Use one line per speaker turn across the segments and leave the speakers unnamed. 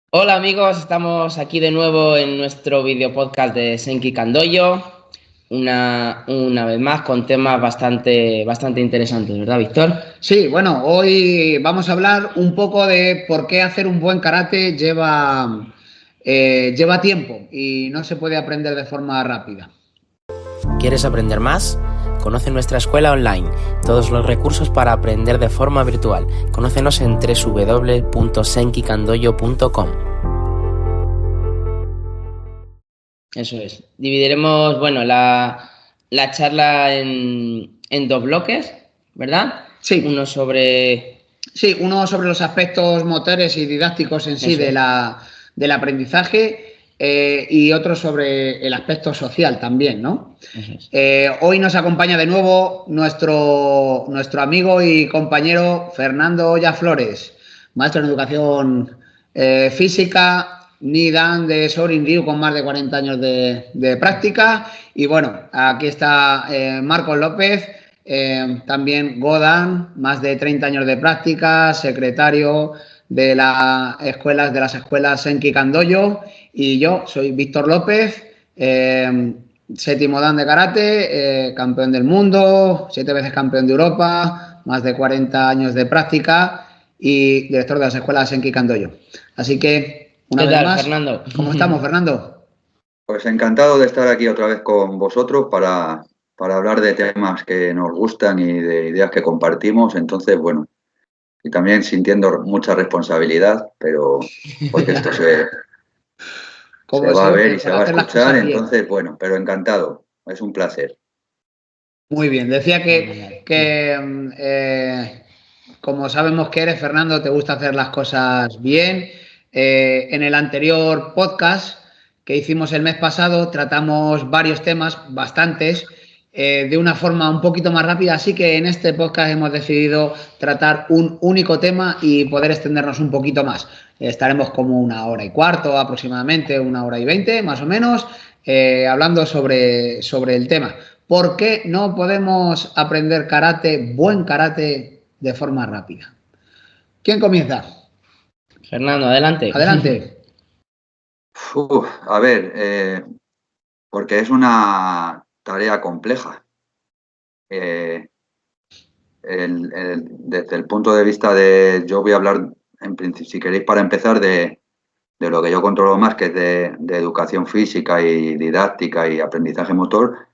Hola amigos, estamos aquí de nuevo en nuestro video podcast de Senki Kandoyo, una vez más con temas bastante interesantes, ¿verdad, Víctor?
Sí, bueno, hoy vamos a hablar un poco de por qué hacer un buen karate lleva tiempo y no se puede aprender de forma rápida.
¿Quieres aprender más? Conoce nuestra escuela online, todos los recursos para aprender de forma virtual. Conócenos en www.senkikandoyo.com.
Eso es. Dividiremos, la charla en dos bloques, ¿verdad?
Sí.
Uno sobre
los aspectos motores y didácticos en sí del aprendizaje y otro sobre el aspecto social también, ¿no?
Eso es.
Hoy nos acompaña de nuevo nuestro amigo y compañero Fernando Olla Flores, maestro en educación física, Nidan de Sorin Ryu con más de 40 años de práctica. Y bueno, aquí está Marcos López, también Godan, más de 30 años de práctica, secretario de las escuelas Senki Kandoyo. Y yo soy Víctor López, séptimo dan de karate, campeón del mundo, 7 veces campeón de Europa, más de 40 años de práctica y director de las escuelas Senki Kandoyo. Así que, una vez más,
Fernando?
¿Cómo estamos, Fernando?
Pues encantado de estar aquí otra vez con vosotros para hablar de temas que nos gustan y de ideas que compartimos. Entonces, bueno, y también sintiendo mucha responsabilidad, pero porque esto se va a ver y se va a escuchar. Entonces, bueno, pero encantado. Es un placer.
Muy bien. Decía que como sabemos que eres, Fernando, te gusta hacer las cosas bien. En el anterior podcast que hicimos el mes pasado tratamos varios temas, bastantes, de una forma un poquito más rápida, así que en este podcast hemos decidido tratar un único tema y poder extendernos un poquito más. Estaremos como 1h15 aproximadamente, 1h20 más o menos, hablando sobre el tema. ¿Por qué no podemos aprender buen karate, de forma rápida? ¿Quién comienza?
Fernando, adelante.
Adelante.
A ver, porque es una tarea compleja. Desde el punto de vista yo voy a hablar, en principio, si queréis, para empezar, de lo que yo controlo más, que es de educación física y didáctica y aprendizaje motor.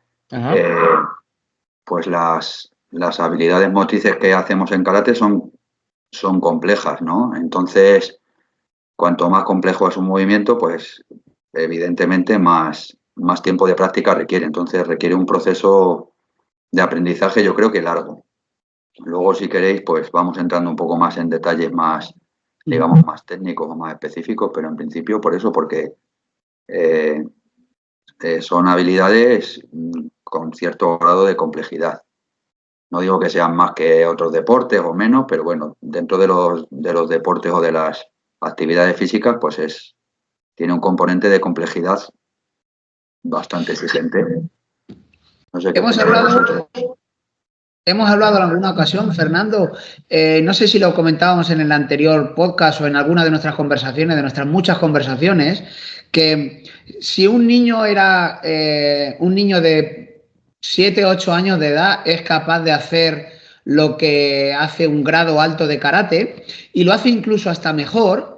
Pues las habilidades motrices que hacemos en karate son complejas, ¿no? Entonces, cuanto más complejo es un movimiento, pues evidentemente más tiempo de práctica requiere. Entonces requiere un proceso de aprendizaje, yo creo que largo. Luego, si queréis, pues vamos entrando un poco más en detalles más, digamos, más técnicos o más específicos, pero en principio por eso, porque son habilidades con cierto grado de complejidad. No digo que sean más que otros deportes o menos, pero bueno, dentro de los deportes o de las actividades físicas, pues tiene un componente de complejidad bastante exigente. No sé qué
Hemos hablado en alguna ocasión, Fernando, no sé si lo comentábamos en el anterior podcast o en alguna de nuestras conversaciones, de nuestras muchas conversaciones, que si un niño era un niño de 7, 8 años de edad es capaz de hacer lo que hace un grado alto de karate y lo hace incluso hasta mejor,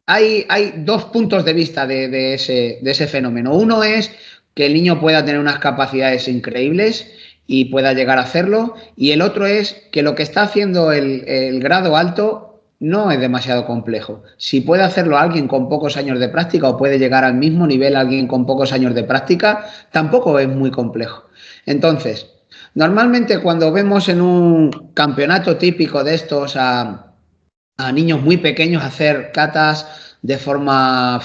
hay dos puntos de vista de ese fenómeno. Uno es que el niño pueda tener unas capacidades increíbles y pueda llegar a hacerlo, y el otro es que lo que está haciendo el grado alto no es demasiado complejo. Si puede hacerlo alguien con pocos años de práctica o puede llegar al mismo nivel alguien con pocos años de práctica, tampoco es muy complejo. Entonces, normalmente cuando vemos en un campeonato típico de estos a niños muy pequeños hacer katas de forma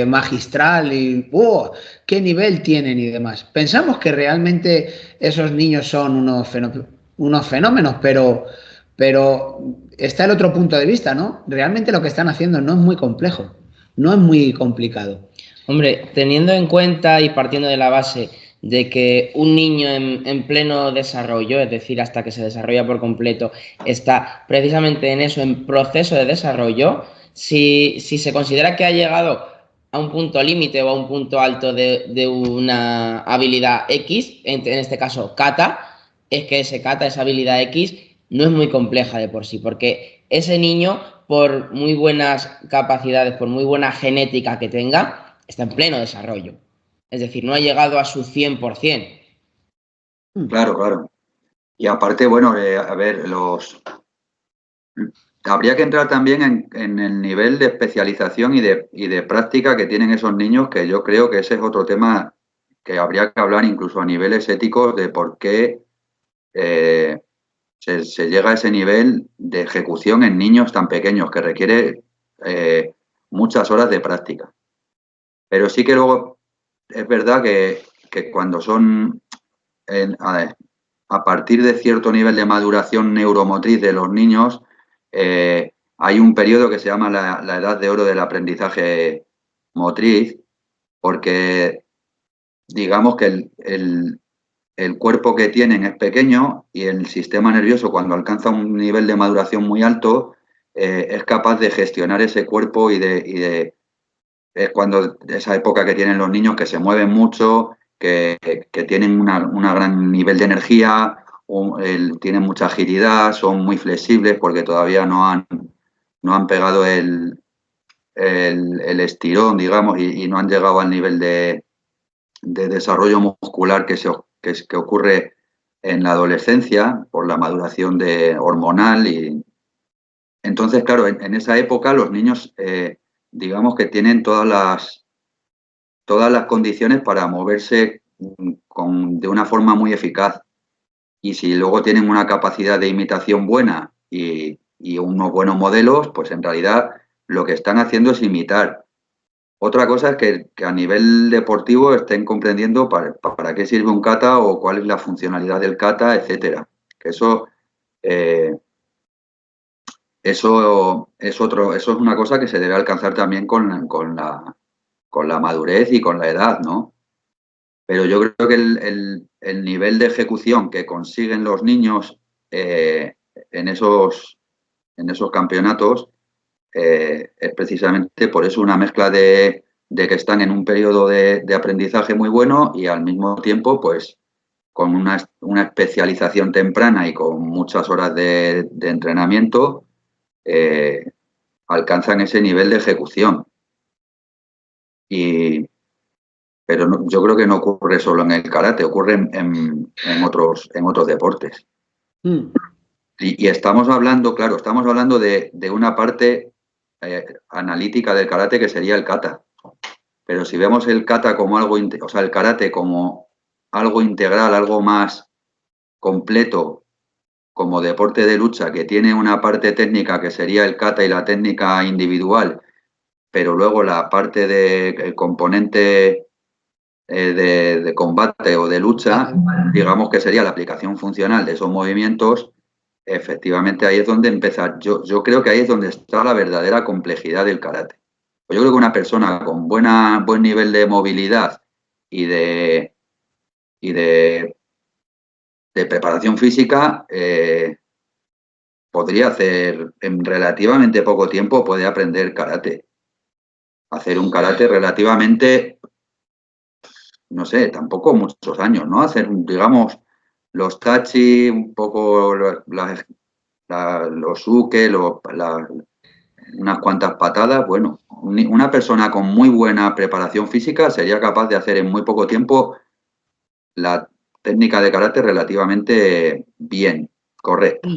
magistral y qué nivel tienen y demás. Pensamos que realmente esos niños son unos fenómenos, pero está el otro punto de vista, ¿no? Realmente lo que están haciendo no es muy complejo, no es muy complicado.
Hombre, teniendo en cuenta y partiendo de la base de que un niño en pleno desarrollo, es decir, hasta que se desarrolla por completo, está precisamente en eso, en proceso de desarrollo, si se considera que ha llegado a un punto límite o a un punto alto de una habilidad X, en este caso kata, es que ese kata, esa habilidad X, no es muy compleja de por sí, porque ese niño, por muy buenas capacidades, por muy buena genética que tenga, está en pleno desarrollo. Es decir, no ha llegado a su 100%.
Claro, claro. Y aparte, bueno, a ver, habría que entrar también en el nivel de especialización y de práctica que tienen esos niños, que yo creo que ese es otro tema que habría que hablar incluso a niveles éticos de por qué se llega a ese nivel de ejecución en niños tan pequeños, que requiere muchas horas de práctica. Pero sí que luego es verdad que cuando son, a partir de cierto nivel de maduración neuromotriz de los niños, hay un periodo que se llama la edad de oro del aprendizaje motriz, porque digamos que el cuerpo que tienen es pequeño y el sistema nervioso, cuando alcanza un nivel de maduración muy alto, es capaz de gestionar ese cuerpo es cuando esa época que tienen los niños, que se mueven mucho, que tienen un gran nivel de energía, tienen mucha agilidad, son muy flexibles porque todavía no han pegado el estirón, digamos, y no han llegado al nivel de desarrollo muscular que ocurre en la adolescencia por la maduración hormonal. Y entonces, claro, en esa época los niños, digamos que tienen todas las condiciones para moverse de una forma muy eficaz. Y si luego tienen una capacidad de imitación buena y unos buenos modelos, pues en realidad lo que están haciendo es imitar. Otra cosa es que a nivel deportivo estén comprendiendo para qué sirve un kata o cuál es la funcionalidad del kata, etcétera. Que eso es una cosa que se debe alcanzar también con la madurez y con la edad, ¿no? Pero yo creo que el nivel de ejecución que consiguen los niños en esos campeonatos es precisamente por eso una mezcla de que están en un periodo de aprendizaje muy bueno y al mismo tiempo, pues, con una especialización temprana y con muchas horas de entrenamiento, alcanzan ese nivel de ejecución. Pero yo creo que no ocurre solo en el karate, ocurre en otros deportes. Y estamos hablando, claro, de una parte analítica del karate que sería el kata. Pero si vemos el kata como el karate como algo integral, algo más completo, como deporte de lucha, que tiene una parte técnica que sería el kata y la técnica individual, pero luego la parte del componente de combate o de lucha, digamos que sería la aplicación funcional de esos movimientos, efectivamente ahí es donde empezar. Yo creo que ahí es donde está la verdadera complejidad del karate. Yo creo que una persona con buen nivel de movilidad y de preparación física podría hacer en relativamente poco tiempo, puede aprender karate. Hacer un karate relativamente, no sé, tampoco muchos años, ¿no? Hacer, digamos, los tachi, un poco los uke, unas cuantas patadas. Bueno, una persona con muy buena preparación física sería capaz de hacer en muy poco tiempo la técnica de karate relativamente bien, correcto.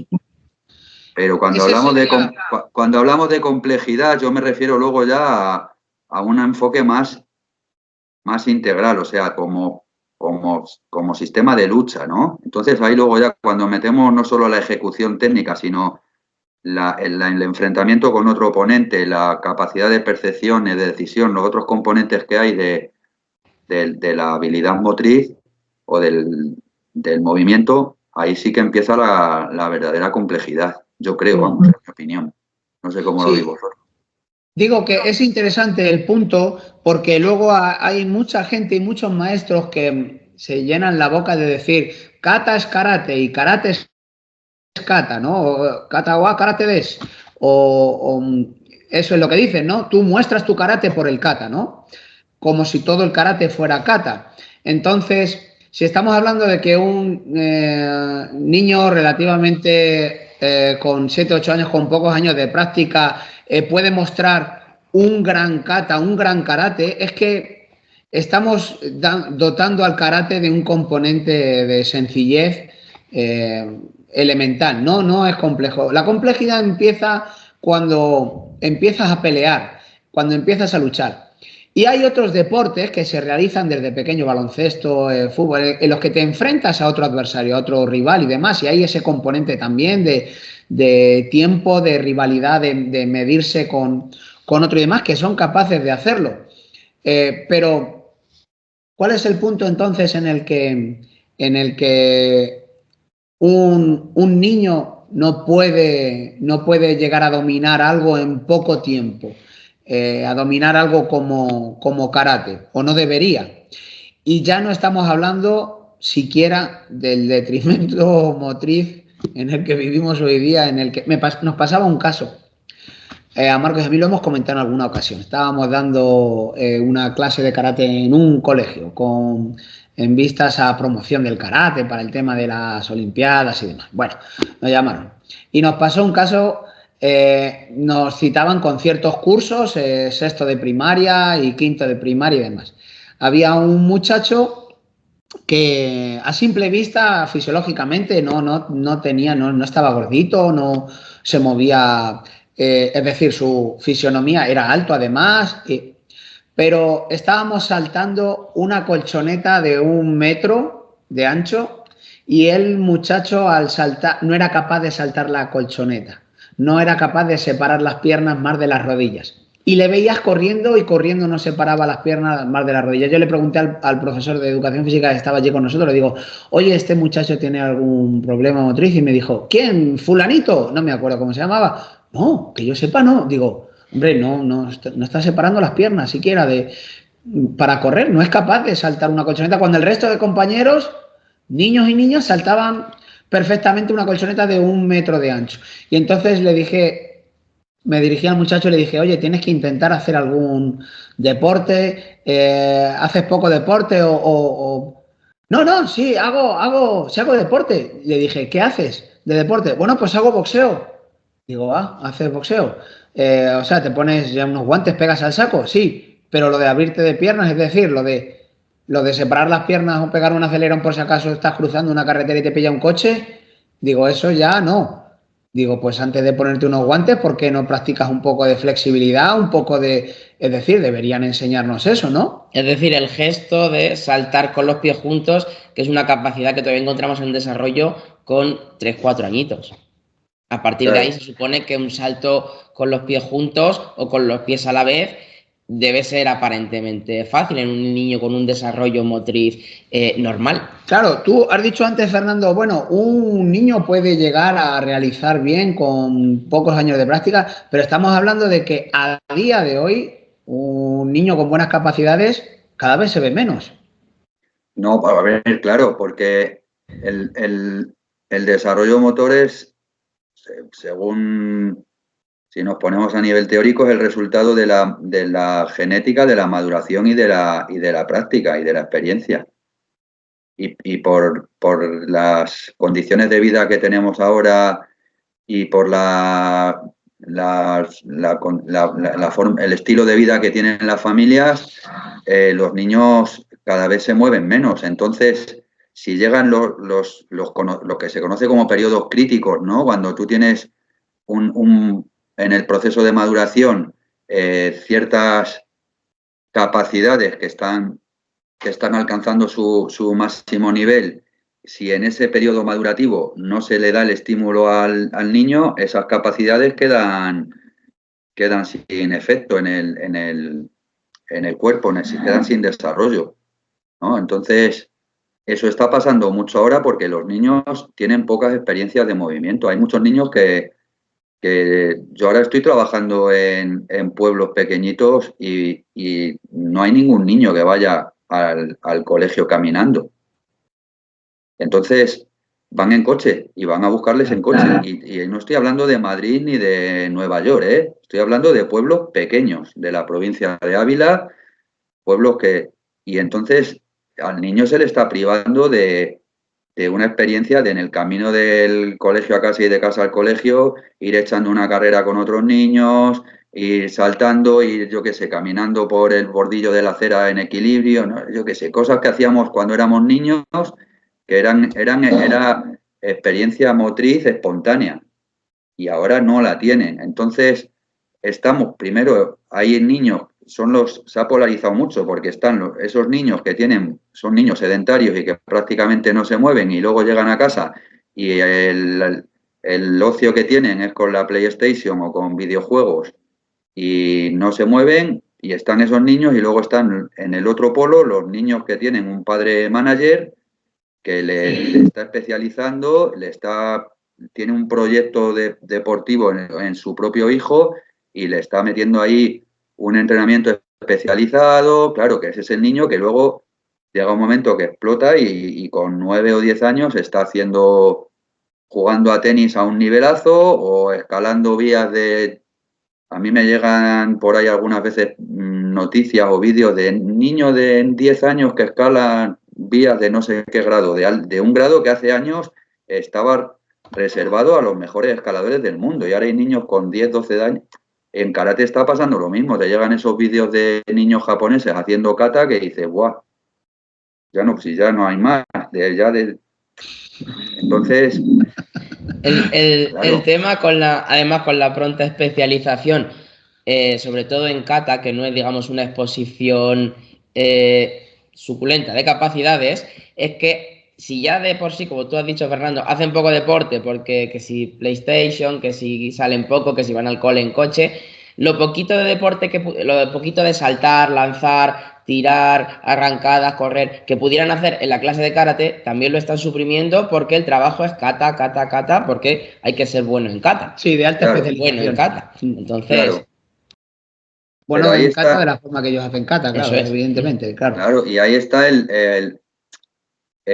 Pero cuando hablamos de complejidad, yo me refiero luego ya a un enfoque más integral, o sea, como sistema de lucha, ¿no? Entonces ahí luego ya cuando metemos no solo la ejecución técnica, sino el enfrentamiento con otro oponente, la capacidad de percepción y de decisión, los otros componentes que hay de la habilidad motriz o del movimiento, ahí sí que empieza la verdadera complejidad, yo creo, vamos, en mi opinión. No sé cómo lo veis vosotros.
Digo que es interesante el punto porque luego hay mucha gente y muchos maestros que se llenan la boca de decir kata es karate y karate es kata, ¿no? O kata wa karate des. O eso es lo que dicen, ¿no? Tú muestras tu karate por el kata, ¿no? Como si todo el karate fuera kata. Entonces, si estamos hablando de que un niño relativamente con 7, 8 años, con pocos años de práctica, puede mostrar un gran kata, un gran karate, es que estamos dotando al karate de un componente de sencillez elemental, no es complejo. La complejidad empieza cuando empiezas a pelear, cuando empiezas a luchar. Y hay otros deportes que se realizan desde pequeño, baloncesto, fútbol, en los que te enfrentas a otro adversario, a otro rival y demás, y hay ese componente también de tiempo, de rivalidad, de medirse con otro y demás, que son capaces de hacerlo. Pero, ¿cuál es el punto entonces en el que un niño no puede llegar a dominar algo en poco tiempo? A dominar algo como karate, o no debería. Y ya no estamos hablando siquiera del detrimento motriz en el que vivimos hoy día, en el que nos pasaba un caso. A Marcos y a mí lo hemos comentado en alguna ocasión. Estábamos dando una clase de karate en un colegio en vistas a promoción del karate para el tema de las olimpiadas y demás. Bueno, nos llamaron. Y nos pasó un caso. Nos citaban con ciertos cursos, sexto de primaria y quinto de primaria y demás. Había un muchacho que a simple vista, fisiológicamente, no tenía, no estaba gordito, no se movía, es decir, su fisionomía era alto además, pero estábamos saltando una colchoneta de 1 metro de ancho y el muchacho al saltar no era capaz de saltar la colchoneta. No era capaz de separar las piernas más de las rodillas. Y le veías corriendo y corriendo no separaba las piernas más de las rodillas. Yo le pregunté al profesor de educación física que estaba allí con nosotros, le digo, oye, ¿este muchacho tiene algún problema motriz? Y me dijo, ¿quién? ¿Fulanito? No me acuerdo cómo se llamaba. No, que yo sepa, no. Digo, hombre, no está separando las piernas siquiera para correr. No es capaz de saltar una colchoneta cuando el resto de compañeros, niños y niñas, saltaban perfectamente una colchoneta de 1 metro de ancho. Y entonces le dije, me dirigí al muchacho y le dije, oye, tienes que intentar hacer algún deporte, ¿haces poco deporte o...? No, sí, hago deporte. Le dije, ¿qué haces de deporte? Bueno, pues hago boxeo. Digo, ¿haces boxeo? O sea, te pones ya unos guantes, pegas al saco, sí, pero lo de abrirte de piernas, es decir, lo de separar las piernas o pegar un acelerón por si acaso estás cruzando una carretera y te pilla un coche, digo, eso ya no. Digo, pues antes de ponerte unos guantes, ¿por qué no practicas un poco de flexibilidad, un poco de... Es decir, deberían enseñarnos eso, ¿no?
Es decir, el gesto de saltar con los pies juntos, que es una capacidad que todavía encontramos en desarrollo con 3, 4 añitos. A partir de ahí se supone que un salto con los pies juntos o con los pies a la vez debe ser aparentemente fácil en un niño con un desarrollo motriz normal.
Claro, tú has dicho antes, Fernando, bueno, un niño puede llegar a realizar bien con pocos años de práctica, pero estamos hablando de que a día de hoy un niño con buenas capacidades cada vez se ve menos.
No, a ver, claro, porque el desarrollo motor es, según... Si nos ponemos a nivel teórico, es el resultado de la genética, de la maduración y de la práctica y de la experiencia. Y por las condiciones de vida que tenemos ahora y por el estilo de vida que tienen las familias, los niños cada vez se mueven menos. Entonces, si llegan lo que se conoce como periodos críticos, ¿no? Cuando tú tienes en el proceso de maduración ciertas capacidades que están alcanzando su máximo nivel, si en ese periodo madurativo no se le da el estímulo al niño, esas capacidades quedan sin efecto en el cuerpo, quedan sin desarrollo, ¿no? Entonces, eso está pasando mucho ahora porque los niños tienen pocas experiencias de movimiento. Hay muchos niños que yo ahora estoy trabajando en pueblos pequeñitos y no hay ningún niño que vaya al colegio caminando. Entonces, van en coche y van a buscarles en coche. Y no estoy hablando de Madrid ni de Nueva York, ¿eh? Estoy hablando de pueblos pequeños, de la provincia de Ávila, pueblos que... Y entonces al niño se le está privando de una experiencia de en el camino del colegio a casa y de casa al colegio, ir echando una carrera con otros niños, ir saltando, ir, yo qué sé, caminando por el bordillo de la acera en equilibrio, ¿no? Yo qué sé, cosas que hacíamos cuando éramos niños, que era experiencia motriz espontánea, y ahora no la tienen. Entonces, primero, hay niños, se ha polarizado mucho porque están esos niños que son niños sedentarios y que prácticamente no se mueven y luego llegan a casa y el ocio que tienen es con la PlayStation o con videojuegos y no se mueven, y están esos niños, y luego están en el otro polo los niños que tienen un padre manager que le está especializando, tiene un proyecto deportivo en su propio hijo y le está metiendo ahí un entrenamiento especializado. Claro, que ese es el niño que luego llega un momento que explota y con 9 o 10 años está jugando a tenis a un nivelazo o escalando vías de... A mí me llegan por ahí algunas veces noticias o vídeos de niños de 10 años que escalan vías de no sé qué grado, de un grado que hace años estaba reservado a los mejores escaladores del mundo, y ahora hay niños con 10, 12 años. En karate está pasando lo mismo, te llegan esos vídeos de niños japoneses haciendo kata que dices, ¡guau! Si ya no hay más, entonces...
El tema además con la pronta especialización, sobre todo en kata, que no es, digamos, una exposición suculenta de capacidades, es que si ya de por sí, como tú has dicho, Fernando, hacen poco deporte, porque que si PlayStation, que si salen poco, que si van al cole en coche, lo poquito de deporte, lo poquito de saltar, lanzar, tirar, arrancadas, correr, que pudieran hacer en la clase de karate, también lo están suprimiendo porque el trabajo es kata, kata, kata, porque hay que ser bueno en kata.
Sí, de alta especialización.
Bueno en kata. Entonces...
Claro.
Bueno en kata de la forma que ellos hacen kata, claro, evidentemente, claro.
Claro, y ahí está el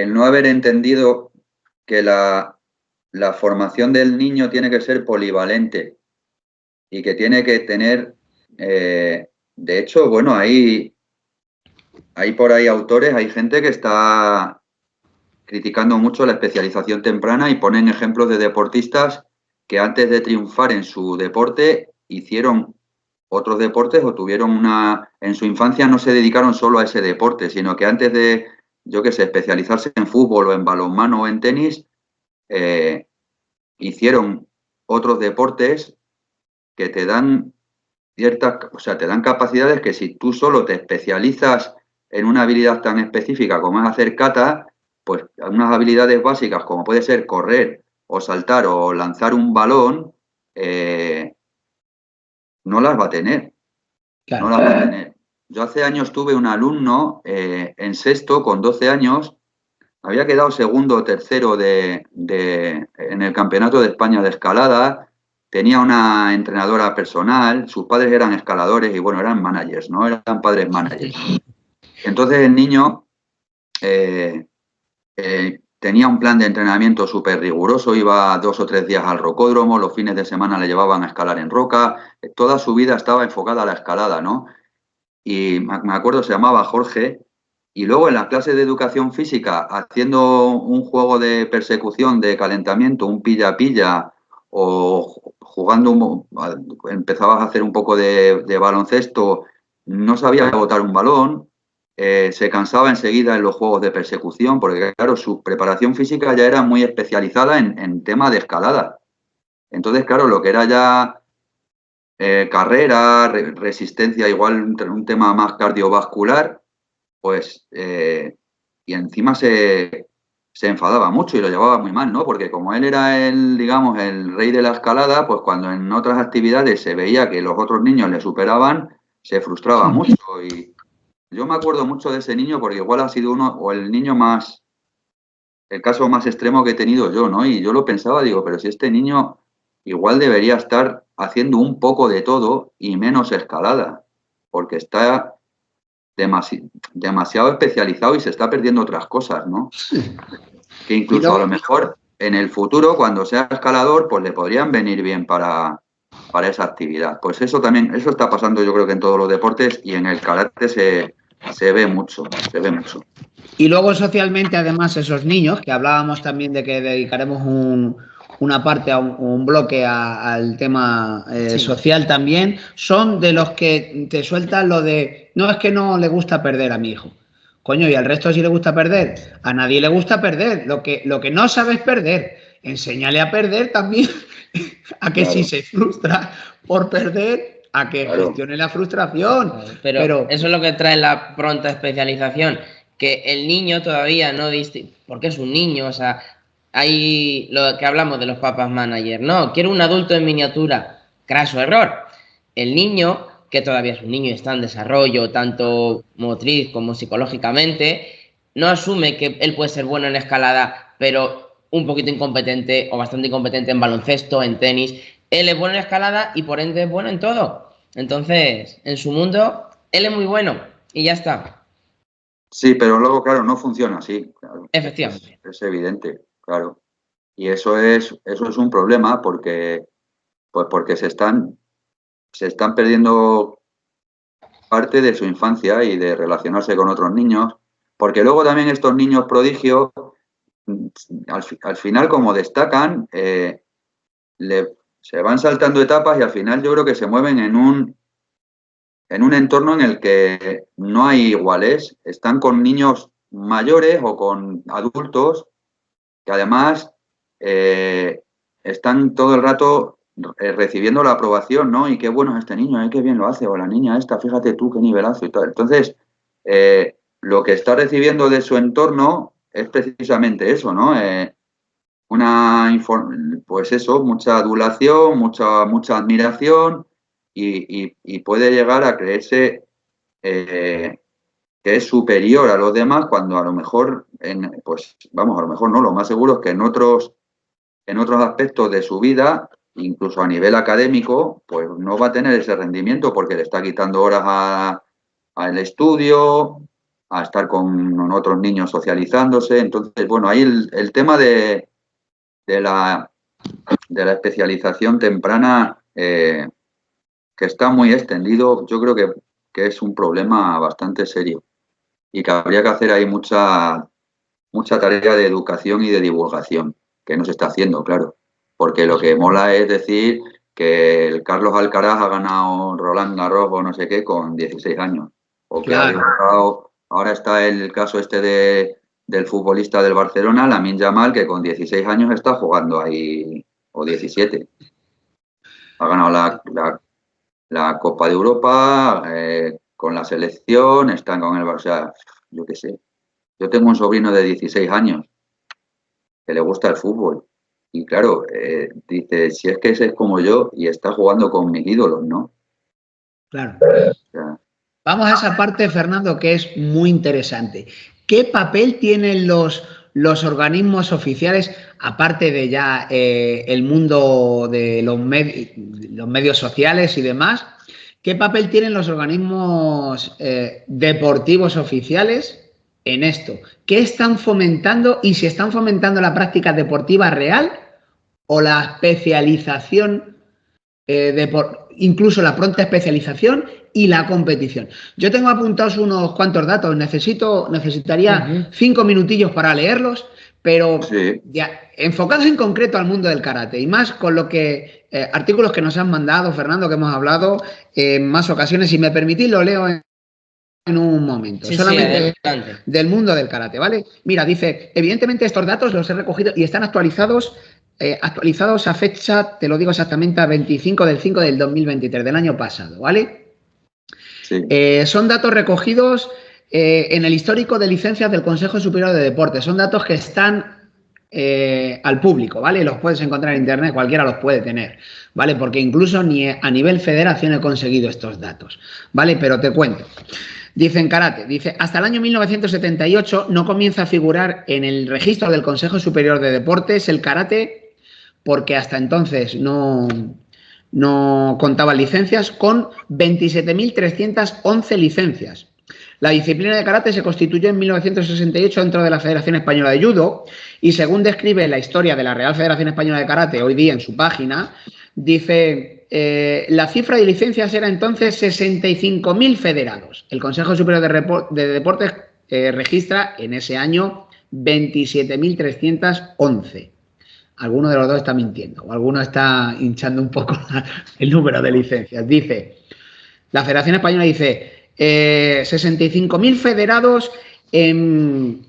no haber entendido que la formación del niño tiene que ser polivalente y que tiene que tener, de hecho, bueno, hay por ahí autores, hay gente que está criticando mucho la especialización temprana y ponen ejemplos de deportistas que antes de triunfar en su deporte hicieron otros deportes o en su infancia no se dedicaron solo a ese deporte, sino que antes de, yo qué sé, especializarse en fútbol o en balonmano o en tenis, hicieron otros deportes que te dan te dan capacidades que si tú solo te especializas en una habilidad tan específica como es hacer kata, pues unas habilidades básicas como puede ser correr o saltar o lanzar un balón, no las va a tener. Claro. No las va a tener. Yo hace años tuve un alumno en sexto con 12 años, había quedado segundo o tercero en el Campeonato de España de escalada, tenía una entrenadora personal, sus padres eran escaladores y bueno, eran managers, ¿no? Eran padres managers. Entonces el niño tenía un plan de entrenamiento súper riguroso, iba 2 o 3 días al rocódromo, los fines de semana le llevaban a escalar en roca, toda su vida estaba enfocada a la escalada, ¿no? Y me acuerdo, se llamaba Jorge, y luego en las clases de educación física, haciendo un juego de persecución, de calentamiento, un pilla-pilla, o jugando, empezabas a hacer un poco de baloncesto, no sabía botar un balón, se cansaba enseguida en los juegos de persecución, porque claro, su preparación física ya era muy especializada en tema de escalada. Entonces, claro, lo que era ya carrera, resistencia, igual un tema más cardiovascular, pues, y encima se enfadaba mucho y lo llevaba muy mal, ¿no? Porque como él era digamos, el rey de la escalada, pues cuando en otras actividades se veía que los otros niños le superaban, se frustraba mucho. Y yo me acuerdo mucho de ese niño porque igual ha sido el caso más extremo que he tenido yo, ¿no? Y yo lo pensaba, digo, pero si este niño igual debería estar haciendo un poco de todo y menos escalada, porque está demasiado especializado y se está perdiendo otras cosas, ¿no? que incluso a lo mejor en el futuro, cuando sea escalador, pues le podrían venir bien para esa actividad. Pues eso también, eso está pasando yo creo que en todos los deportes, y en el karate se ve mucho, se ve mucho.
Y luego socialmente, además, esos niños, que hablábamos también de que dedicaremos una parte, un bloque al tema social también, son de los que te sueltan lo de, no, es que no le gusta perder a mi hijo. Coño, ¿y al resto sí le gusta perder? A nadie le gusta perder. Lo que no sabe es perder. Enséñale a perder también, a que si se frustra por perder, a que gestione la frustración.
Pero eso es lo que trae la pronta especialización, que el niño todavía no distingue, porque es un niño, o sea, hay lo que hablamos de los papas manager, no, quiero un adulto en miniatura, craso error. El niño, que todavía es un niño y está en desarrollo, tanto motriz como psicológicamente, no asume que él puede ser bueno en escalada, pero un poquito incompetente o bastante incompetente en baloncesto, en tenis. Él es bueno en escalada y por ende es bueno en todo. Entonces, en su mundo, él es muy bueno y ya está.
Sí, pero luego, claro, no funciona así. Claro.
Efectivamente.
Es evidente, claro. Y eso es un problema porque se están perdiendo parte de su infancia y de relacionarse con otros niños, porque luego también estos niños prodigios, al final, como destacan, se van saltando etapas y al final yo creo que se mueven en un entorno en el que no hay iguales. Están con niños mayores o con adultos que además están todo el rato recibiendo la aprobación, ¿no? Y qué bueno es este niño, qué bien lo hace, o la niña esta, fíjate tú qué nivelazo y tal. Entonces, lo que está recibiendo de su entorno es precisamente eso, ¿no? Pues eso, mucha adulación, mucha admiración, y puede llegar a creerse que es superior a los demás, cuando a lo mejor, a lo mejor no, lo más seguro es que en otros aspectos de su vida, incluso a nivel académico, pues no va a tener ese rendimiento porque le está quitando horas al estudio, a estar con otros niños socializándose. Entonces, bueno, ahí el tema de la especialización temprana, que está muy extendido, yo creo que es un problema bastante serio y que habría que hacer ahí mucha tarea de educación y de divulgación, que no se está haciendo, claro, porque lo que mola es decir que el Carlos Alcaraz ha ganado Roland Garros o no sé qué con 16 años, o que ahora está el caso del futbolista del Barcelona, Lamine Yamal, que con 16 años está jugando ahí, o 17. Ha ganado la Copa de Europa con la selección, están con el Barça, o sea, yo qué sé. Yo tengo un sobrino de 16 años que le gusta el fútbol y claro, dice, si es que ese es como yo y está jugando con mis ídolos, ¿no?
Claro. O sea, vamos a esa parte, Fernando, que es muy interesante. ¿Qué papel tienen los organismos oficiales, aparte de ya el mundo de los medios sociales y demás? ¿Qué papel tienen los organismos deportivos oficiales en esto? ¿Qué están fomentando y si están fomentando la práctica deportiva real o la especialización, incluso la pronta especialización y la competición? Yo tengo apuntados unos cuantos datos, necesitaría 5 minutillos para leerlos, pero ya enfocados en concreto al mundo del karate y más con lo que artículos que nos han mandado, Fernando, que hemos hablado en más ocasiones. Si me permitís, lo leo en un momento, solamente del mundo del karate, ¿vale? Mira, dice, evidentemente estos datos los he recogido y están actualizados a fecha, te lo digo exactamente, a 25/5 del 2023, del año pasado, ¿vale? Sí. Son datos recogidos en el histórico de licencias del Consejo Superior de Deportes. Son datos que están al público, ¿vale? Los puedes encontrar en internet, cualquiera los puede tener, ¿vale? Porque incluso ni a nivel federación he conseguido estos datos, ¿vale? Pero te cuento. Dice en karate, dice, hasta el año 1978 no comienza a figurar en el registro del Consejo Superior de Deportes el karate, porque hasta entonces no contaban licencias, con 27.311 licencias. La disciplina de karate se constituyó en 1968 dentro de la Federación Española de Judo y según describe la historia de la Real Federación Española de Karate hoy día en su página, dice, la cifra de licencias era entonces 65.000 federados. El Consejo Superior de Deportes registra en ese año 27.311. Alguno de los dos está mintiendo o alguno está hinchando un poco el número de licencias. Dice, la Federación Española dice 65.000 federados en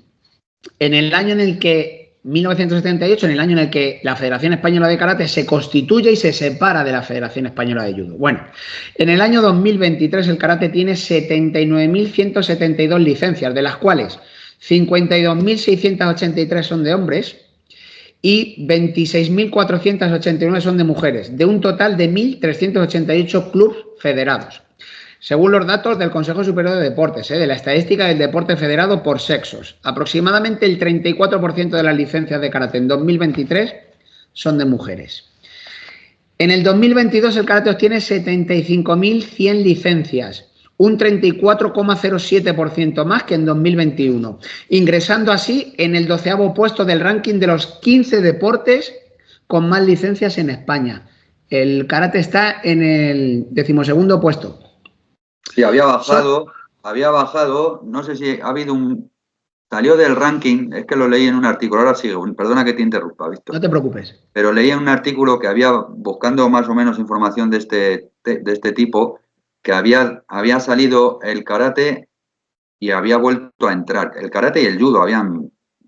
el año en el que, 1978, en el año en el que la Federación Española de Karate se constituye y se separa de la Federación Española de Judo. Bueno, en el año 2023 el karate tiene 79.172 licencias, de las cuales 52.683 son de hombres y 26.489 son de mujeres, de un total de 1.388 clubes federados. Según los datos del Consejo Superior de Deportes, de la estadística del deporte federado por sexos, aproximadamente el 34% de las licencias de karate en 2023 son de mujeres. En el 2022 el karate obtiene 75.100 licencias, un 34,07% más que en 2021, ingresando así en el 12º puesto del ranking de los 15 deportes con más licencias en España. El karate está en el 12º puesto.
Sí, había bajado, no sé si ha habido salió del ranking, es que lo leí en un artículo, ahora sigue, perdona que te interrumpa, Víctor.
No te preocupes.
Pero leí en un artículo que había, buscando más o menos información de este tipo, que había salido el karate y había vuelto a entrar. El karate y el judo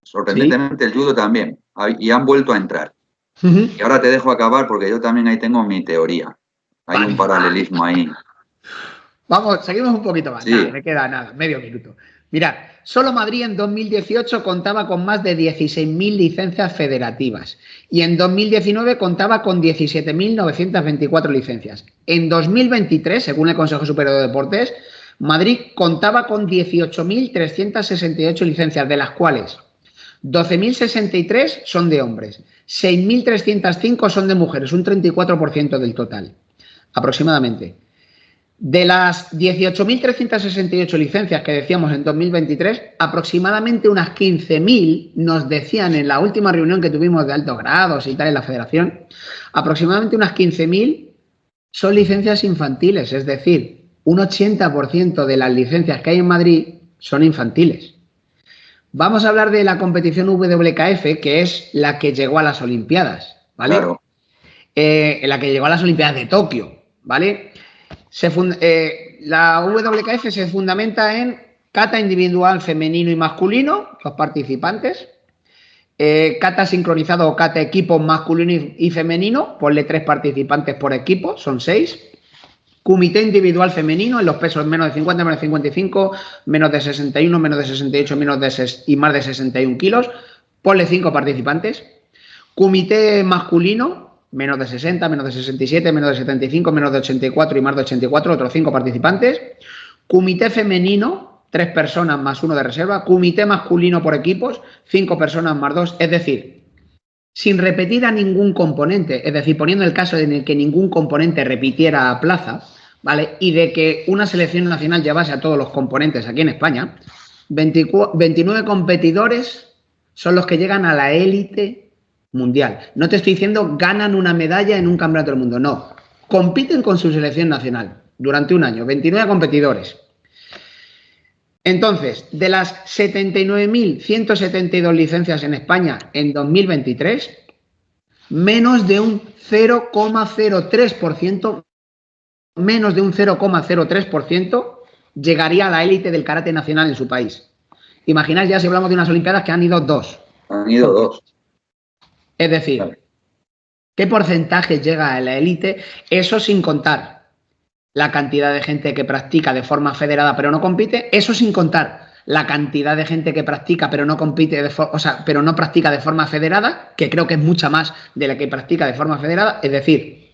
sorprendentemente el judo también, y han vuelto a entrar. Y ahora te dejo acabar porque yo también ahí tengo mi teoría. Hay un paralelismo ahí.
Vamos, seguimos un poquito más.
Sí.
Nada, me queda medio minuto. Mirad, solo Madrid en 2018 contaba con más de 16.000 licencias federativas y en 2019 contaba con 17.924 licencias. En 2023, según el Consejo Superior de Deportes, Madrid contaba con 18.368 licencias, de las cuales 12.063 son de hombres, 6.305 son de mujeres, un 34% del total, aproximadamente. De las 18.368 licencias que decíamos en 2023, aproximadamente unas 15.000 nos decían en la última reunión que tuvimos de altos grados y tal en la federación, aproximadamente unas 15.000 son licencias infantiles, es decir, un 80% de las licencias que hay en Madrid son infantiles. Vamos a hablar de la competición WKF, que es la que llegó a las Olimpiadas, ¿vale?
Claro.
La que llegó a las Olimpiadas de Tokio, ¿vale? La WKF se fundamenta en kata individual femenino y masculino, los participantes, kata sincronizado o kata equipo masculino y femenino, ponle 3 participantes por equipo, son 6. Comité individual femenino en los pesos menos de 50, menos de 55, menos de 61, menos de 68, y más de 61 kilos, ponle 5 participantes. Comité masculino, menos de 60, menos de 67, menos de 75, menos de 84 y más de 84, otros 5 participantes. Comité femenino, 3 personas más 1 de reserva. Comité masculino por equipos, 5 personas más 2. Es decir, sin repetir a ningún componente, es decir, poniendo el caso en el que ningún componente repitiera a plaza, ¿vale? Y de que una selección nacional llevase a todos los componentes aquí en España, 29 competidores son los que llegan a la élite mundial. No te estoy diciendo ganan una medalla en un campeonato del mundo, no. Compiten con su selección nacional durante un año, 29 competidores. Entonces, de las 79.172 licencias en España en 2023, menos de un 0,03% llegaría a la élite del karate nacional en su país. Imaginad ya si hablamos de unas Olimpiadas que han ido 2.
Han ido 2.
Es decir, ¿qué porcentaje llega a la élite? Eso sin contar la cantidad de gente que practica de forma federada pero no compite, eso sin contar la cantidad de gente que practica pero no compite, pero no practica de forma federada, que creo que es mucha más de la que practica de forma federada. Es decir,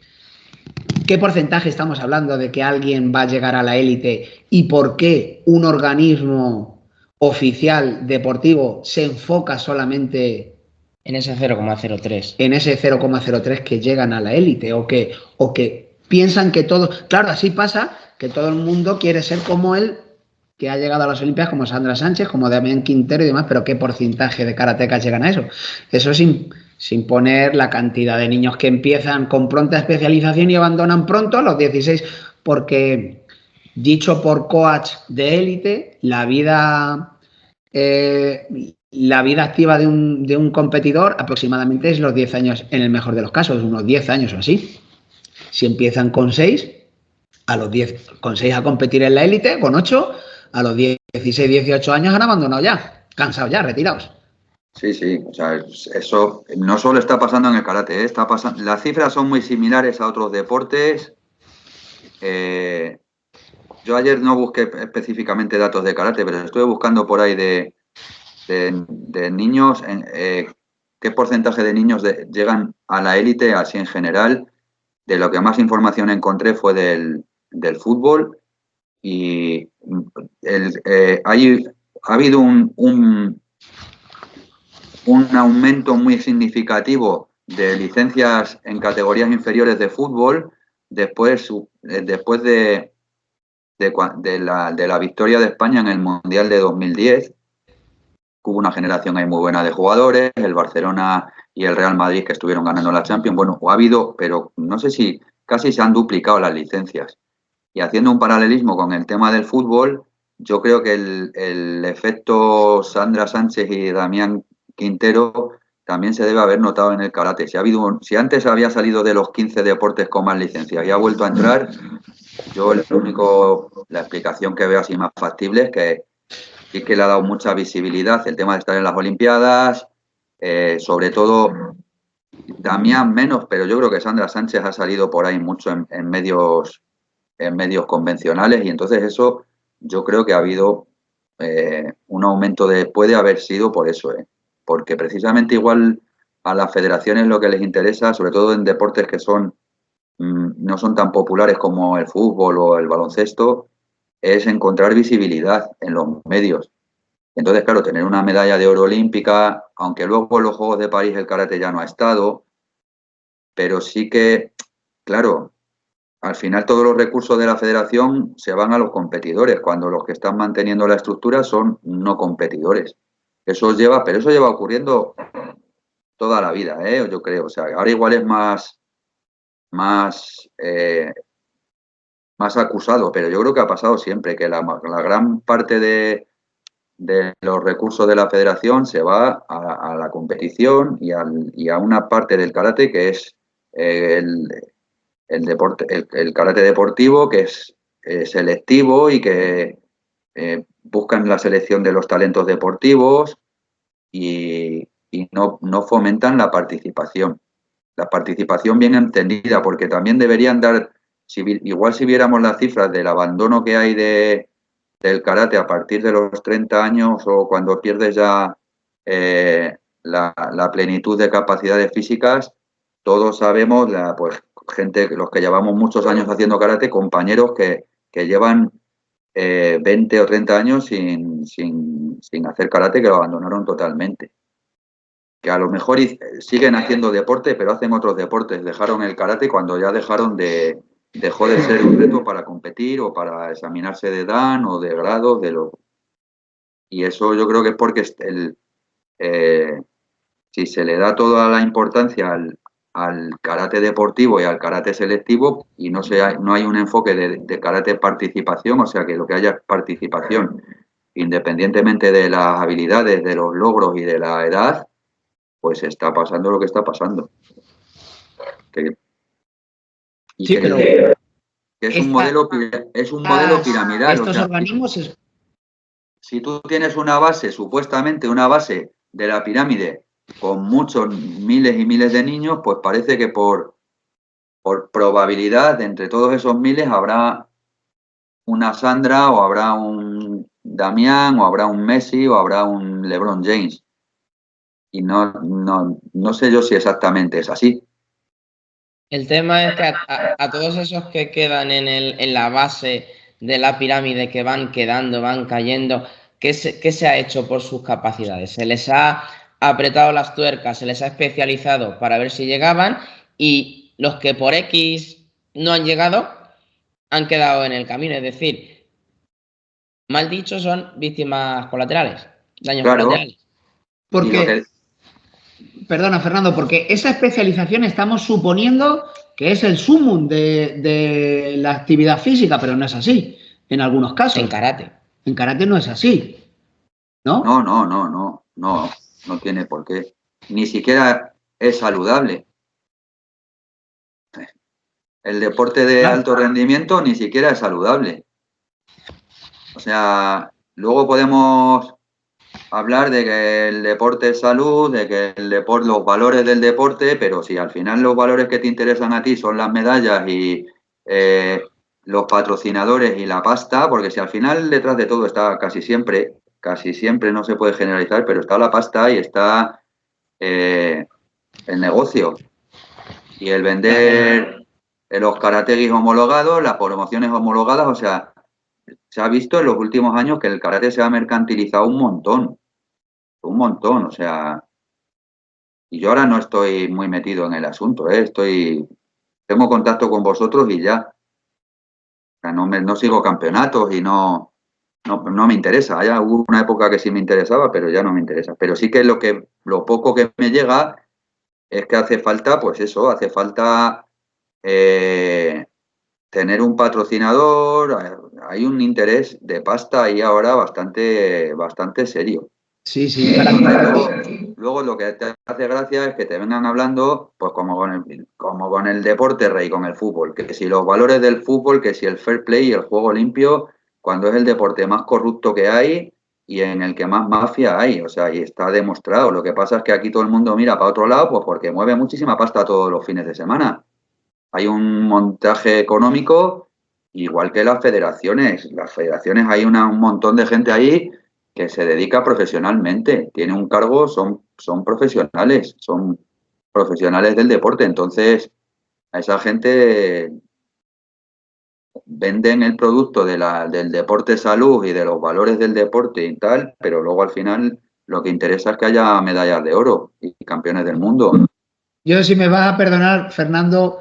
¿qué porcentaje estamos hablando de que alguien va a llegar a la élite y por qué un organismo oficial deportivo se enfoca solamente
en ese 0,03?
En ese 0,03 que llegan a la élite o que piensan que todo... Claro, así pasa que todo el mundo quiere ser como el que ha llegado a las Olimpiadas, como Sandra Sánchez, como Damián Quintero y demás, pero ¿qué porcentaje de karatecas llegan a eso? Eso sin poner la cantidad de niños que empiezan con pronta especialización y abandonan pronto a los 16, porque dicho por coach de élite, la vida activa de un competidor aproximadamente es los 10 años, en el mejor de los casos, unos 10 años o así. Si empiezan con 6, a los 10, con 6 a competir en la élite, con 8, a los 10, 16, 18 años han abandonado ya, cansados ya, retirados.
Sí, sí, o sea, eso no solo está pasando en el karate, está pasando, las cifras son muy similares a otros deportes. Yo ayer no busqué específicamente datos de karate, pero estuve buscando por ahí de niños, qué porcentaje de niños llegan a la élite, así en general. De lo que más información encontré fue del fútbol y ha habido un aumento muy significativo de licencias en categorías inferiores de fútbol después de la victoria de España en el Mundial de 2010. Hubo una generación ahí muy buena de jugadores, el Barcelona y el Real Madrid que estuvieron ganando la Champions. Bueno, ha habido, pero no sé si casi se han duplicado las licencias. Y haciendo un paralelismo con el tema del fútbol, yo creo que el efecto Sandra Sánchez y Damián Quintero también se debe haber notado en el karate. Si antes había salido de los 15 deportes con más licencias y ha vuelto a entrar, yo la explicación que veo así más factible es que sí que le ha dado mucha visibilidad el tema de estar en las Olimpiadas, sobre todo Damián menos, pero yo creo que Sandra Sánchez ha salido por ahí mucho en medios convencionales y entonces eso yo creo que ha habido un aumento puede haber sido por eso, porque precisamente igual a las federaciones lo que les interesa, sobre todo en deportes que no son tan populares como el fútbol o el baloncesto, es encontrar visibilidad en los medios. Entonces, claro, tener una medalla de oro olímpica, aunque luego en los Juegos de París el karate ya no ha estado, pero sí que, claro, al final todos los recursos de la federación se van a los competidores, cuando los que están manteniendo la estructura son no competidores. Pero eso lleva ocurriendo toda la vida, yo creo. O sea, ahora igual es más acusado, pero yo creo que ha pasado siempre, que la gran parte de los recursos de la federación se va a la competición y a una parte del karate que es el karate deportivo, que es selectivo y que buscan la selección de los talentos deportivos y no fomentan la participación. La participación bien entendida, porque también deberían dar, igual si viéramos las cifras del abandono que hay del karate a partir de los 30 años o cuando pierdes ya la plenitud de capacidades físicas, todos sabemos, pues gente, los que llevamos muchos años haciendo karate, compañeros que llevan 20 o 30 años sin hacer karate, que lo abandonaron totalmente. Que a lo mejor siguen haciendo deporte, pero hacen otros deportes. Dejaron el karate cuando ya dejó de ser un reto para competir o para examinarse de dan o de grados. Y eso yo creo que es porque si se le da toda la importancia al karate deportivo y al karate selectivo y no hay un enfoque de karate participación, o sea que lo que haya es participación independientemente de las habilidades, de los logros y de la edad, pues está pasando lo que está pasando. Que es un modelo piramidal.
Estos organismos
si tú tienes una base, supuestamente una base de la pirámide con muchos miles y miles de niños, pues parece que por probabilidad, entre todos esos miles, habrá una Sandra o habrá un Damián o habrá un Messi o habrá un LeBron James. Y no sé yo si exactamente es así.
El tema es que a todos esos que quedan en la base de la pirámide, que van quedando, van cayendo, ¿qué se ha hecho por sus capacidades? Se les ha apretado las tuercas, se les ha especializado para ver si llegaban y los que por X no han llegado han quedado en el camino. Es decir, mal dicho, son víctimas colaterales, daños
Claro.
colaterales.
Porque, perdona, Fernando, porque esa especialización estamos suponiendo que es el sumum de la actividad física, pero no es así, en algunos casos.
En karate.
En karate no es así, ¿no?
No tiene por qué. Ni siquiera es saludable. El deporte de alto rendimiento ni siquiera es saludable. O sea, luego podemos hablar de que el deporte es salud, de que el deporte, los valores del deporte, pero si al final los valores que te interesan a ti son las medallas y los patrocinadores y la pasta, porque si al final detrás de todo está casi siempre, no se puede generalizar, pero está la pasta y está el negocio y el vender los karategis homologados, las promociones homologadas, o sea, se ha visto en los últimos años que el karate se ha mercantilizado un montón, o sea, y yo ahora no estoy muy metido en el asunto, tengo contacto con vosotros y ya, o sea, no sigo campeonatos y no me interesa. Ya hubo una época que sí me interesaba, pero ya no me interesa. Pero sí que lo poco que me llega es que hace falta, pues eso, hace falta tener un patrocinador. Hay un interés de pasta ahí ahora bastante serio.
Sí, sí.
Luego lo que te hace gracia es que te vengan hablando, pues como con el deporte rey, con el fútbol, que si los valores del fútbol, que si el fair play y el juego limpio, cuando es el deporte más corrupto que hay y en el que más mafia hay, o sea, y está demostrado. Lo que pasa es que aquí todo el mundo mira para otro lado, pues porque mueve muchísima pasta todos los fines de semana. Hay un montaje económico, igual que las federaciones. Las federaciones hay un montón de gente ahí que se dedica profesionalmente, tiene un cargo, son profesionales, son profesionales del deporte. Entonces, a esa gente venden el producto del deporte salud y de los valores del deporte y tal, pero luego al final lo que interesa es que haya medallas de oro y campeones del mundo.
Yo, si me vas a perdonar, Fernando,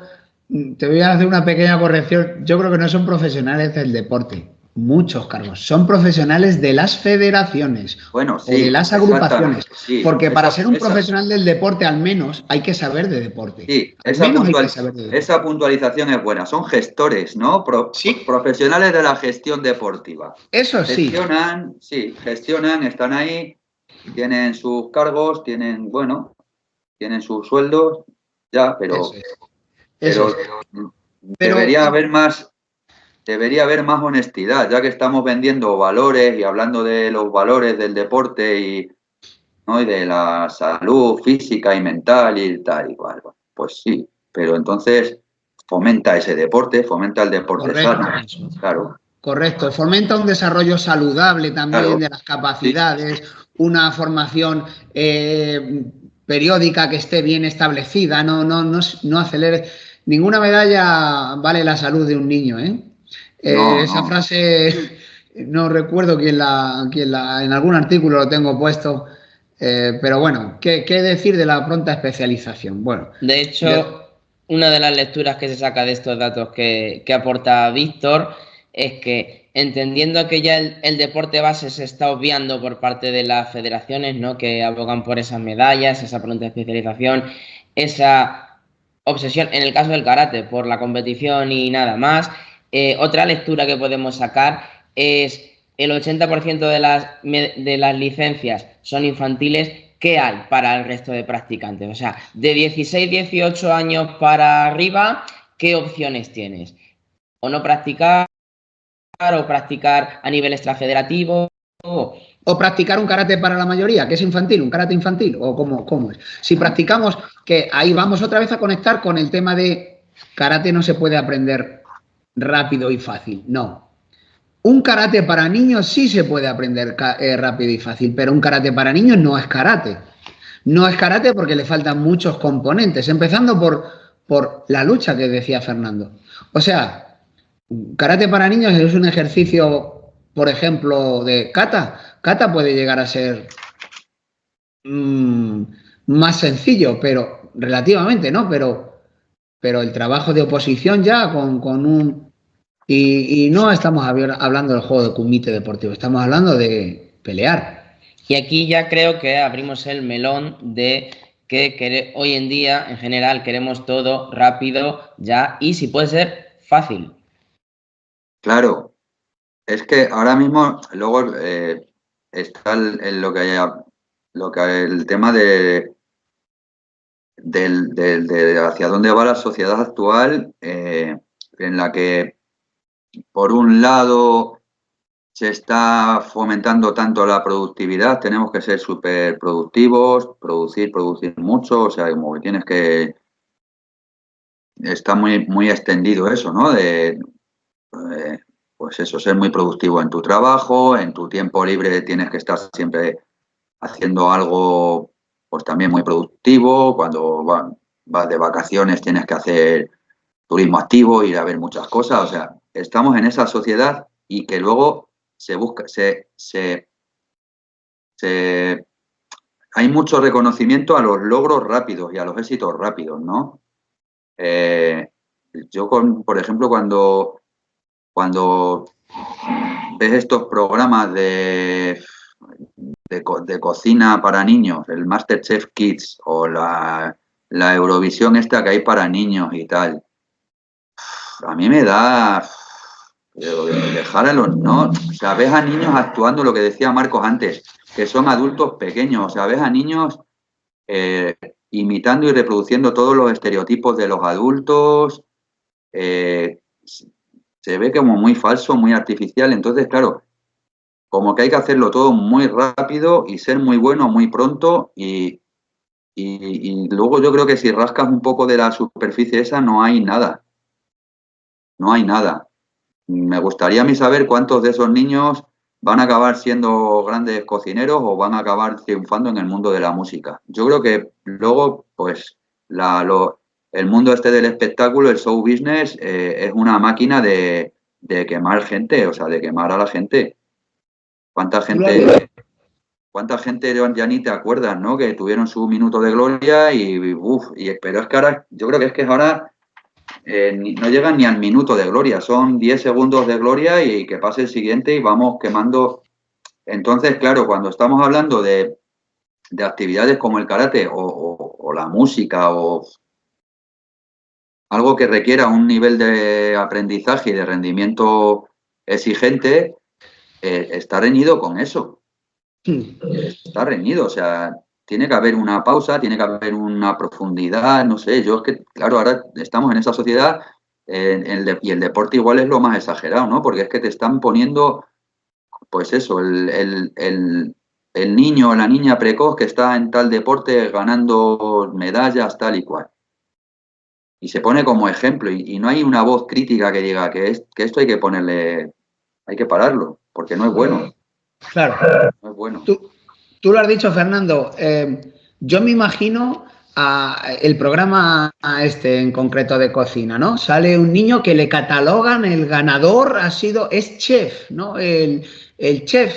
te voy a hacer una pequeña corrección. Yo creo que no son profesionales del deporte, muchos cargos. Son profesionales de las federaciones,
bueno, sí,
o de las agrupaciones.
Sí,
porque para ser un profesional del deporte, al menos, hay que saber de deporte.
Sí, esa puntualización es buena. Son gestores, ¿no?
Sí.
Profesionales de la gestión deportiva.
Eso sí.
Gestionan, están ahí, tienen sus cargos, tienen sus sueldos, ya, pero debería haber más honestidad, ya que estamos vendiendo valores y hablando de los valores del deporte y de la salud física y mental y tal y cual. Pues sí, pero entonces fomenta ese deporte, fomenta el deporte sano. Claro.
Correcto, fomenta un desarrollo saludable también de las capacidades, una formación periódica que esté bien establecida, no acelere. Ninguna medalla vale la salud de un niño, ¿eh? Esa frase no recuerdo quién en algún artículo lo tengo puesto, pero bueno, ¿qué decir de la pronta especialización? Bueno,
de hecho, una de las lecturas que se saca de estos datos que aporta Víctor es que, entendiendo que ya el deporte base se está obviando por parte de las federaciones, ¿no?, que abogan por esas medallas, esa pronta especialización, esa obsesión, en el caso del karate, por la competición y nada más. Otra lectura que podemos sacar es el 80% de las licencias son infantiles. ¿Qué hay para el resto de practicantes? O sea, de 16, 18 años para arriba, ¿qué opciones tienes? O no practicar, o practicar a nivel extrafederativo.
O practicar un karate para la mayoría, que es infantil, un karate infantil, o cómo es. Si practicamos, que ahí vamos otra vez a conectar con el tema de karate no se puede aprender rápido y fácil, no. Un karate para niños sí se puede aprender rápido y fácil, pero un karate para niños no es karate. No es karate porque le faltan muchos componentes, empezando por la lucha que decía Fernando. O sea, karate para niños es un ejercicio, por ejemplo, de kata. Kata puede llegar a ser más sencillo, pero relativamente, ¿no? Pero el trabajo de oposición ya con un Y no estamos hablando del juego de kumite deportivo, estamos hablando de pelear.
Y aquí ya creo que abrimos el melón de que hoy en día, en general, queremos todo rápido, ya, y si puede ser fácil.
Claro, es que ahora mismo, luego está el tema de hacia dónde va la sociedad actual, en la que, por un lado, se está fomentando tanto la productividad, tenemos que ser súper productivos, producir mucho, o sea, como que tienes que... Está muy extendido eso, ¿no? Pues eso, ser muy productivo en tu trabajo, en tu tiempo libre tienes que estar siempre haciendo algo, pues también muy productivo. Cuando vas de vacaciones tienes que hacer turismo activo, ir a ver muchas cosas. O sea, estamos en esa sociedad y que luego hay mucho reconocimiento a los logros rápidos y a los éxitos rápidos, ¿no? Yo, por ejemplo, cuando ves estos programas de cocina para niños, el MasterChef Kids o la Eurovisión esta que hay para niños y tal, a mí me da dejar a los... ¿no? O sea, ves a niños actuando, lo que decía Marcos antes, que son adultos pequeños, o sea, ves a niños imitando y reproduciendo todos los estereotipos de los adultos, se ve como muy falso, muy artificial. Entonces, claro, como que hay que hacerlo todo muy rápido y ser muy bueno muy pronto y luego yo creo que si rascas un poco de la superficie esa no hay nada. No hay nada. Me gustaría a mí saber cuántos de esos niños van a acabar siendo grandes cocineros o van a acabar triunfando en el mundo de la música. Yo creo que luego, pues, el mundo este del espectáculo, el show business, es una máquina de quemar gente, o sea, de quemar a la gente. ¿Cuánta gente ya ni te acuerdas, ¿no? Que tuvieron su minuto de gloria pero es que ahora, yo creo que es ahora no llegan ni al minuto de gloria, son 10 segundos de gloria y que pase el siguiente y vamos quemando. Entonces, claro, cuando estamos hablando de actividades como el karate o la música o algo que requiera un nivel de aprendizaje y de rendimiento exigente, está reñido con eso. Está reñido, o sea, tiene que haber una pausa, tiene que haber una profundidad, no sé, yo es que, claro, ahora estamos en esa sociedad y el deporte igual es lo más exagerado, ¿no? Porque es que te están poniendo, pues eso, el niño o la niña precoz que está en tal deporte ganando medallas tal y cual. Y se pone como ejemplo y no hay una voz crítica que diga que esto hay que ponerle, hay que pararlo, porque no es bueno.
Claro.
No es bueno.
Tú lo has dicho, Fernando. Yo me imagino el programa este en concreto de cocina, ¿no? Sale un niño que le catalogan, el ganador es chef, ¿no? El chef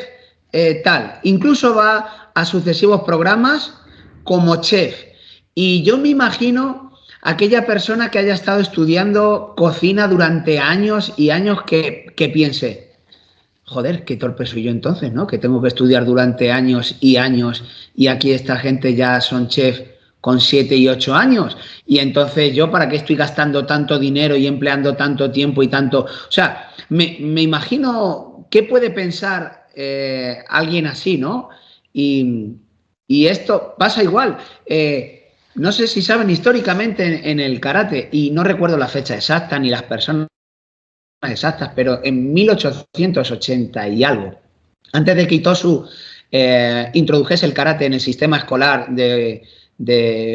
tal. Incluso va a sucesivos programas como chef. Y yo me imagino aquella persona que haya estado estudiando cocina durante años y años que piense, joder, qué torpe soy yo entonces, ¿no? Que tengo que estudiar durante años y aquí esta gente ya son chef con 7 y 8 años. Y entonces yo, ¿para qué estoy gastando tanto dinero y empleando tanto tiempo y tanto? O sea, me imagino qué puede pensar alguien así, ¿no? Y esto pasa igual. No sé si saben históricamente en el karate, y no recuerdo la fecha exacta ni las personas exactas, pero en 1880 y algo, antes de que Itosu introdujese el karate en el sistema escolar de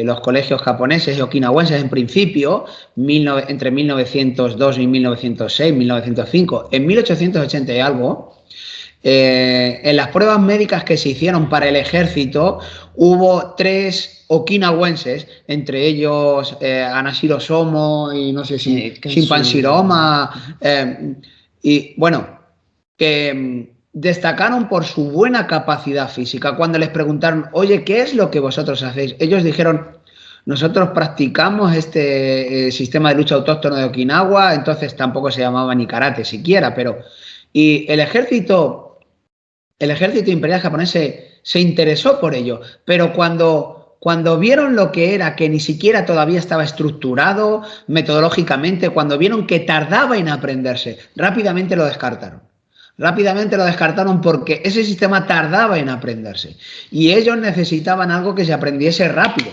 los colegios japoneses y okinawenses en principio, entre 1902 y 1906, 1905, en 1880 y algo, en las pruebas médicas que se hicieron para el ejército hubo 3 okinawenses, entre ellos Anashiro Somo y no sé si Shimpan Shiroma, y bueno, que destacaron por su buena capacidad física. Cuando les preguntaron, oye, ¿qué es lo que vosotros hacéis? Ellos dijeron, nosotros practicamos este sistema de lucha autóctono de Okinawa, entonces tampoco se llamaba ni karate siquiera, pero... Y el ejército imperial japonés se interesó por ello, pero cuando vieron lo que era, que ni siquiera todavía estaba estructurado metodológicamente, cuando vieron que tardaba en aprenderse, rápidamente lo descartaron. Rápidamente lo descartaron porque ese sistema tardaba en aprenderse y ellos necesitaban algo que se aprendiese rápido.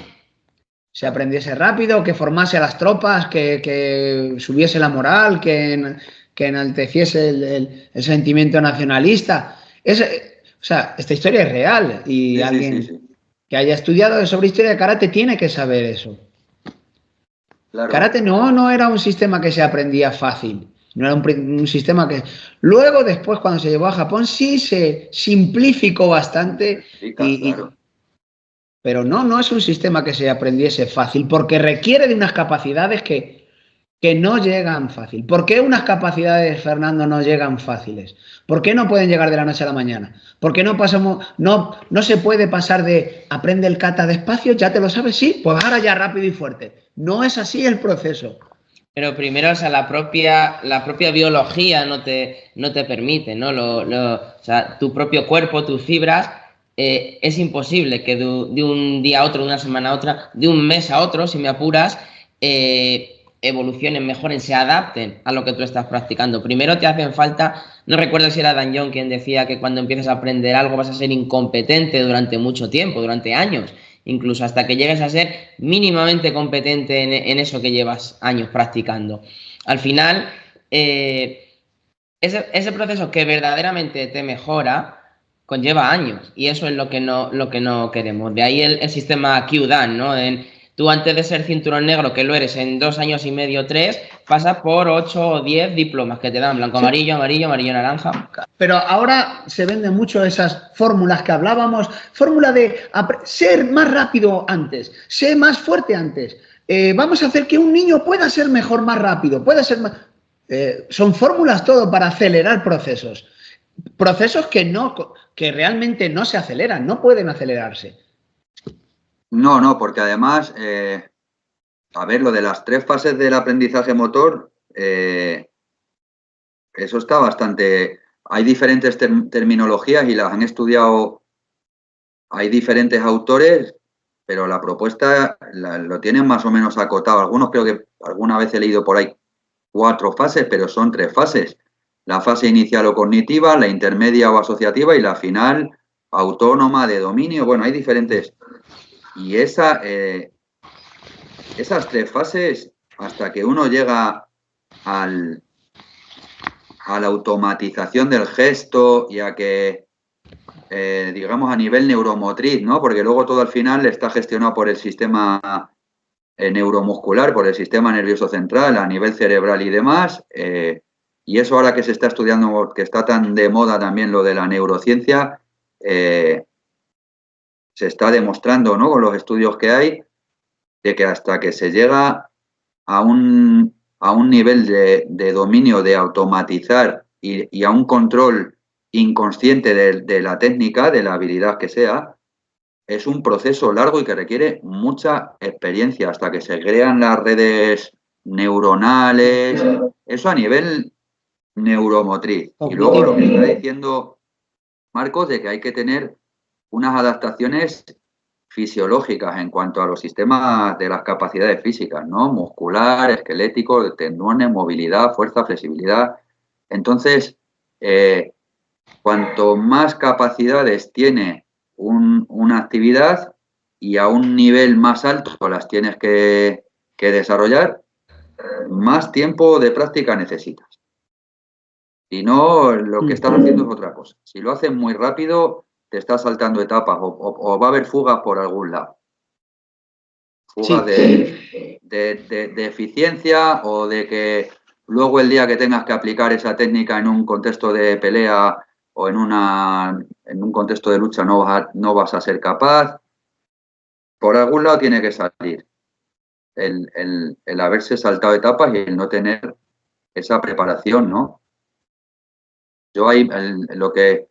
Que formase a las tropas, que subiese la moral, que enalteciese el sentimiento nacionalista. O sea, esta historia es real y
Sí,
alguien
sí.
que haya estudiado sobre historia de karate tiene que saber eso.
Claro.
Karate no era un sistema que se aprendía fácil, no era un sistema que... Luego, después, cuando se llevó a Japón, sí se simplificó bastante,
Claro.
pero no es un sistema que se aprendiese fácil, porque requiere de unas capacidades que no llegan fácil. ¿Por qué unas capacidades, Fernando, no llegan fáciles? ¿Por qué no pueden llegar de la noche a la mañana? ¿Por qué no se puede pasar de aprende el kata despacio, ya te lo sabes? Sí, pues ahora ya rápido y fuerte. No es así el proceso.
Pero primero, o sea, la propia biología no te permite, ¿no? O sea, tu propio cuerpo, tus fibras, es imposible que de un día a otro, de una semana a otra, de un mes a otro, si me apuras, evolucionen, mejoren, se adapten a lo que tú estás practicando. Primero te hacen falta, no recuerdo si era Dan John quien decía que cuando empieces a aprender algo vas a ser incompetente durante mucho tiempo, durante años, incluso hasta que llegues a ser mínimamente competente en eso que llevas años practicando. Al final, ese proceso que verdaderamente te mejora conlleva años y eso es lo que no queremos. De ahí el sistema Kyudan, ¿no? Tú antes de ser cinturón negro, que lo eres en 2 años y medio, 3, pasas por 8 o 10 diplomas que te dan blanco, amarillo, amarillo, amarillo, naranja.
Pero ahora se venden mucho esas fórmulas que hablábamos, fórmula de ser más rápido antes, ser más fuerte antes. Vamos a hacer que un niño pueda ser mejor más rápido, pueda ser más... son fórmulas todo para acelerar procesos. Procesos que realmente no se aceleran, no pueden acelerarse.
No, porque además, a ver, lo de las 3 fases del aprendizaje motor, eso está bastante... Hay diferentes terminologías y las han estudiado, hay diferentes autores, pero la propuesta lo tienen más o menos acotado. Algunos creo que alguna vez he leído por ahí 4 fases, pero son 3 fases. La fase inicial o cognitiva, la intermedia o asociativa y la final autónoma de dominio. Bueno, hay diferentes... Y esas 3 fases, hasta que uno llega a la automatización del gesto y a que, digamos, a nivel neuromotriz, ¿no? Porque luego todo al final está gestionado por el sistema neuromuscular, por el sistema nervioso central, a nivel cerebral y demás. Y eso ahora que se está estudiando, que está tan de moda también lo de la neurociencia, se está demostrando, ¿no? Con los estudios que hay, de que hasta que se llega a un nivel de dominio, de automatizar y a un control inconsciente de la técnica, de la habilidad que sea, es un proceso largo y que requiere mucha experiencia hasta que se crean las redes neuronales, eso a nivel neuromotriz. Y luego lo que está diciendo Marcos, de que hay que tener unas adaptaciones fisiológicas en cuanto a los sistemas de las capacidades físicas, ¿no? Muscular, esquelético, de tendones, movilidad, fuerza, flexibilidad. Entonces, cuanto más capacidades tiene una actividad y a un nivel más alto las tienes que desarrollar, más tiempo de práctica necesitas. Si no, lo que estás haciendo es otra cosa. Si lo haces muy rápido, te estás saltando etapas o va a haber fugas por algún lado. Fugas de eficiencia o de que luego el día que tengas que aplicar esa técnica en un contexto de pelea o en un contexto de lucha no vas a ser capaz. Por algún lado tiene que salir el haberse saltado etapas y el no tener esa preparación, ¿no? Yo ahí lo que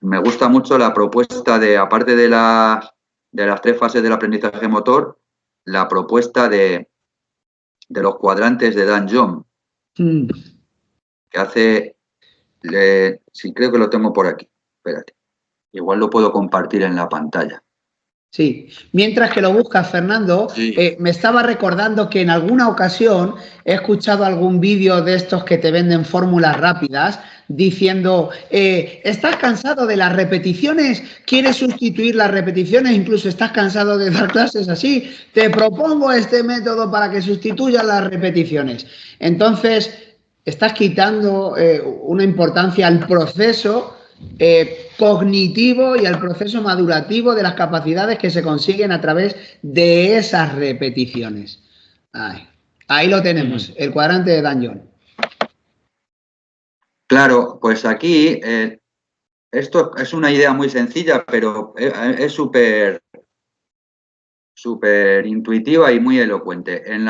me gusta mucho la propuesta de, aparte de las las 3 fases del aprendizaje motor, la propuesta de los cuadrantes de Dan John, que hace, sí, creo que lo tengo por aquí, espérate, igual lo puedo compartir en la pantalla.
Sí, mientras que lo buscas, Fernando,
Sí.
Me estaba recordando que en alguna ocasión he escuchado algún vídeo de estos que te venden fórmulas rápidas diciendo, ¿estás cansado de las repeticiones? ¿Quieres sustituir las repeticiones? Incluso estás cansado de dar clases así. Te propongo este método para que sustituya las repeticiones. Entonces, estás quitando una importancia al proceso cognitivo y al proceso madurativo de las capacidades que se consiguen a través de esas repeticiones. Ahí lo tenemos, el cuadrante de Dan John.
Claro, pues aquí esto es una idea muy sencilla, pero es súper intuitiva y muy elocuente. En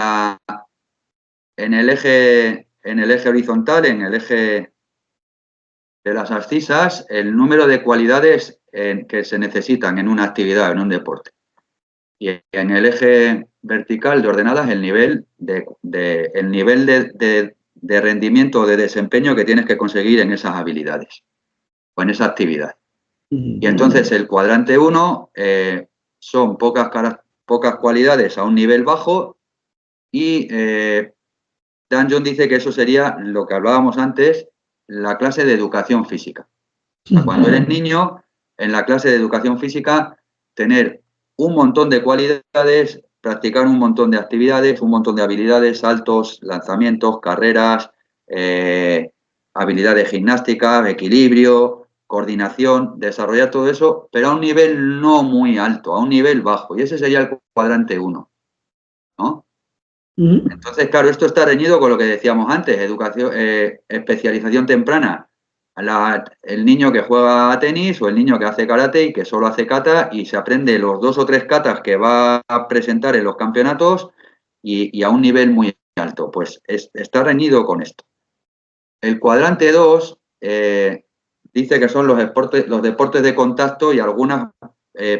el eje horizontal, en el eje de las abscisas, el número de cualidades que se necesitan en una actividad, en un deporte. Y en el eje vertical de ordenadas, el nivel de rendimiento o de desempeño que tienes que conseguir en esas habilidades o en esa actividad. Y entonces el cuadrante 1 son pocas cualidades a un nivel bajo y Dan John dice que eso sería lo que hablábamos antes, la clase de educación física. O sea, cuando eres niño, en la clase de educación física, tener un montón de cualidades, practicar un montón de actividades, un montón de habilidades, saltos, lanzamientos, carreras, habilidades gimnásticas, equilibrio, coordinación, desarrollar todo eso, pero a un nivel no muy alto, a un nivel bajo. Y ese sería el cuadrante 1, ¿no? Entonces, claro, esto está reñido con lo que decíamos antes, educación, especialización temprana. El niño que juega a tenis o el niño que hace karate y que solo hace kata y se aprende los 2 o 3 katas que va a presentar en los campeonatos y a un nivel muy alto. Pues está reñido con esto. El cuadrante 2 dice que son los deportes de contacto y algunas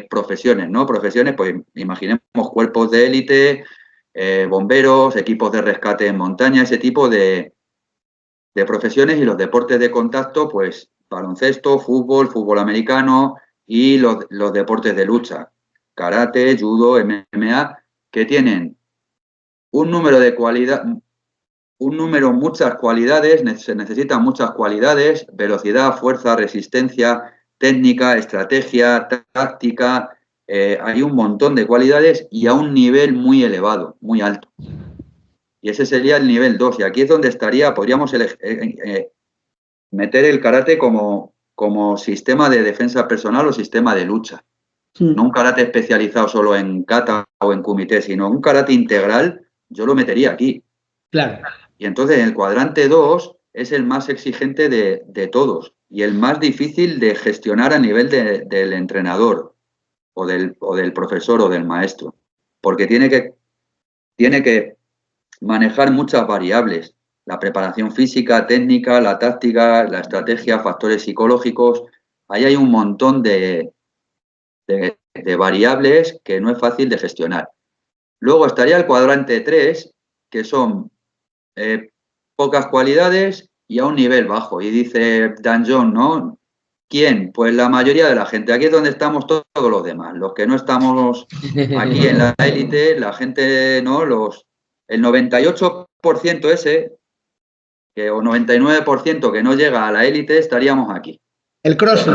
profesiones, ¿no? Profesiones, pues imaginemos cuerpos de élite, bomberos, equipos de rescate en montaña, ese tipo de profesiones, y los deportes de contacto, pues baloncesto, fútbol americano y los deportes de lucha, karate, judo, MMA, que tienen muchas cualidades, se necesitan muchas cualidades, velocidad, fuerza, resistencia, técnica, estrategia, táctica, hay un montón de cualidades y a un nivel muy elevado, muy alto. Y ese sería el nivel 2. Y aquí es donde podríamos meter el karate como sistema de defensa personal o sistema de lucha. No un karate especializado solo en kata o en kumite, sino un karate integral, yo lo metería aquí.
Claro.
Y entonces el cuadrante 2 es el más exigente de todos y el más difícil de gestionar a nivel del entrenador o del profesor o del maestro, porque tiene que manejar muchas variables, la preparación física, técnica, la táctica, la estrategia, factores psicológicos. Ahí hay un montón de variables que no es fácil de gestionar. Luego estaría el cuadrante 3, que son pocas cualidades y a un nivel bajo. Y dice Dan John, ¿no? ¿Quién? Pues la mayoría de la gente. Aquí es donde estamos todos los demás. Los que no estamos aquí en la élite, la gente, ¿no? El 98% ese, o 99% que no llega a la élite, estaríamos aquí.
El CrossFit.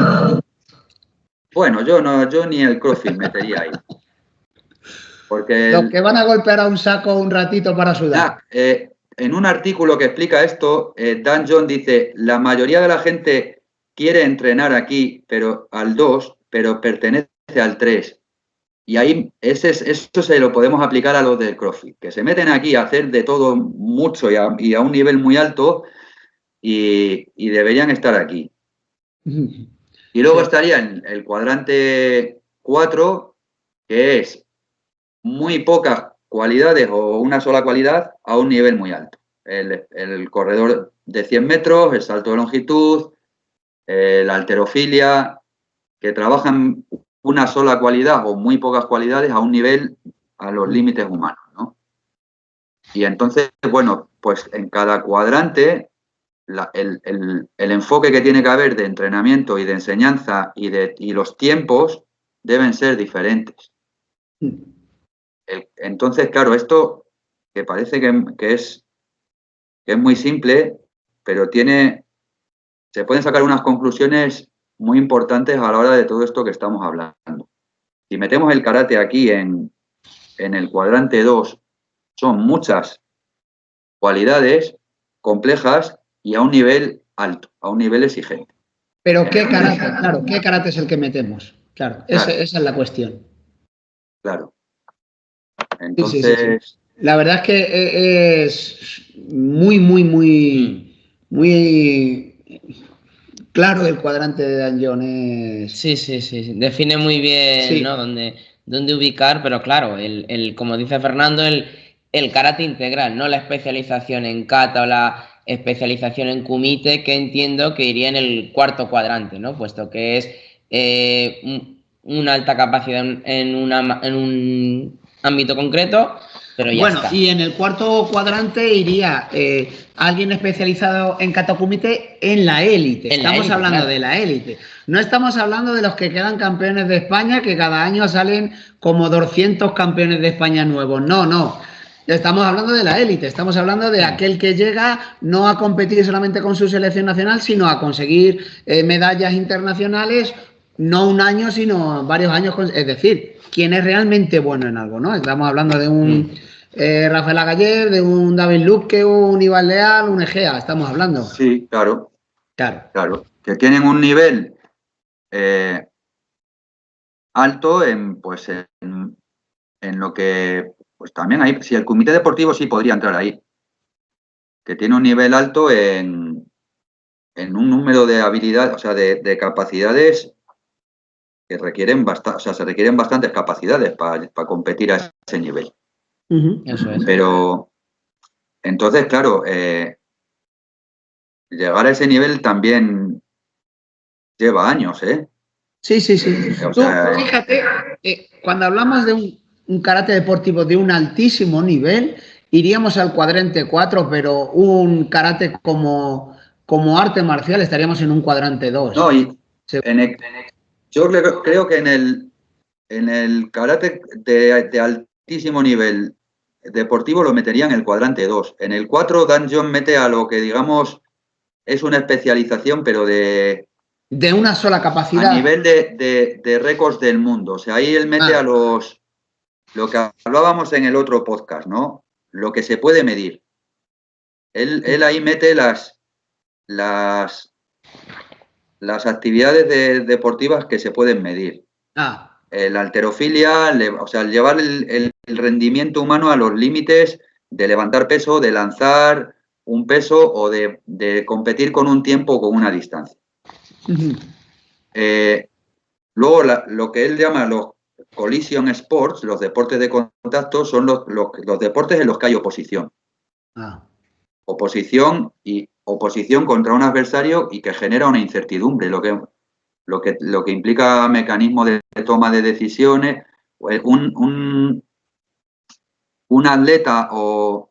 Bueno, yo ni el CrossFit metería ahí. Porque
los que van a golpear a un saco un ratito para sudar.
En un artículo que explica esto, Dan John dice, la mayoría de la gente quiere entrenar aquí, pero al 2, pero pertenece al 3. Y ahí eso se lo podemos aplicar a los del CrossFit, que se meten aquí a hacer de todo mucho y a un nivel muy alto y deberían estar aquí. Y luego estaría en el cuadrante 4, que es muy pocas cualidades o una sola cualidad a un nivel muy alto. El corredor de 100 metros, el salto de longitud, la halterofilia, que trabajan una sola cualidad o muy pocas cualidades a un nivel a los límites humanos, ¿no? Y entonces, bueno, pues en cada cuadrante el enfoque que tiene que haber de entrenamiento y de enseñanza y los tiempos deben ser diferentes. Entonces, claro, esto que parece que es muy simple, pero se pueden sacar unas conclusiones muy importantes a la hora de todo esto que estamos hablando. Si metemos el karate aquí en el cuadrante 2, son muchas cualidades complejas y a un nivel alto, a un nivel exigente.
Pero ¿qué karate? Claro, ¿qué karate es el que metemos? Claro, esa es la cuestión.
Claro. Entonces...
Sí. La verdad es que es muy claro el cuadrante de Dan John.
Sí. Define muy bien, ¿no? Dónde ubicar, pero claro, como dice Fernando, el karate integral, no la especialización en kata o la especialización en kumite, que entiendo que iría en el cuarto cuadrante, ¿no? Puesto que es una alta capacidad en un ámbito concreto, pero ya está.
Y en el cuarto cuadrante iría alguien especializado en kata kumite en la élite. Estamos hablando de la élite. No estamos hablando de los que quedan campeones de España, que cada año salen como 200 campeones de España nuevos. No. Estamos hablando de la élite. Estamos hablando de aquel que llega no a competir solamente con su selección nacional, sino a conseguir medallas internacionales, no un año, sino varios años. Es decir, quien es realmente bueno en algo, ¿no? Estamos hablando de un Rafael Agayer, de un David Luque, un Iván Leal, un Egea, estamos hablando.
Sí, claro. Que tienen un nivel alto en lo que, pues también hay, si el comité deportivo sí podría entrar ahí, que tiene un nivel alto en un número de habilidades, o sea, de capacidades que requieren se requieren bastantes capacidades para competir a ese nivel.
Eso es.
Pero, entonces, claro, llegar a ese nivel también lleva años, ¿eh?
Sí. O sea, tú, fíjate, cuando hablamos de un karate deportivo de un altísimo nivel, iríamos al cuadrante 4, pero un karate como arte marcial estaríamos en un cuadrante 2.
No, y yo creo que en el karate de altísimo nivel deportivo lo metería en el cuadrante 2. En el 4, Dan John mete a lo que, digamos, es una especialización, pero de
una sola capacidad.
A nivel de récords del mundo. O sea, ahí él mete a lo que hablábamos en el otro podcast, ¿no? Lo que se puede medir. Él ahí mete las actividades deportivas que se pueden medir. La halterofilia, o sea, llevar el rendimiento humano a los límites de levantar peso, de lanzar un peso o de competir con un tiempo o con una distancia. Luego, lo que él llama los collision sports, los deportes de contacto, son los deportes en los que hay oposición. Oposición contra un adversario y que genera una incertidumbre, lo que implica mecanismos de toma de decisiones. Un atleta o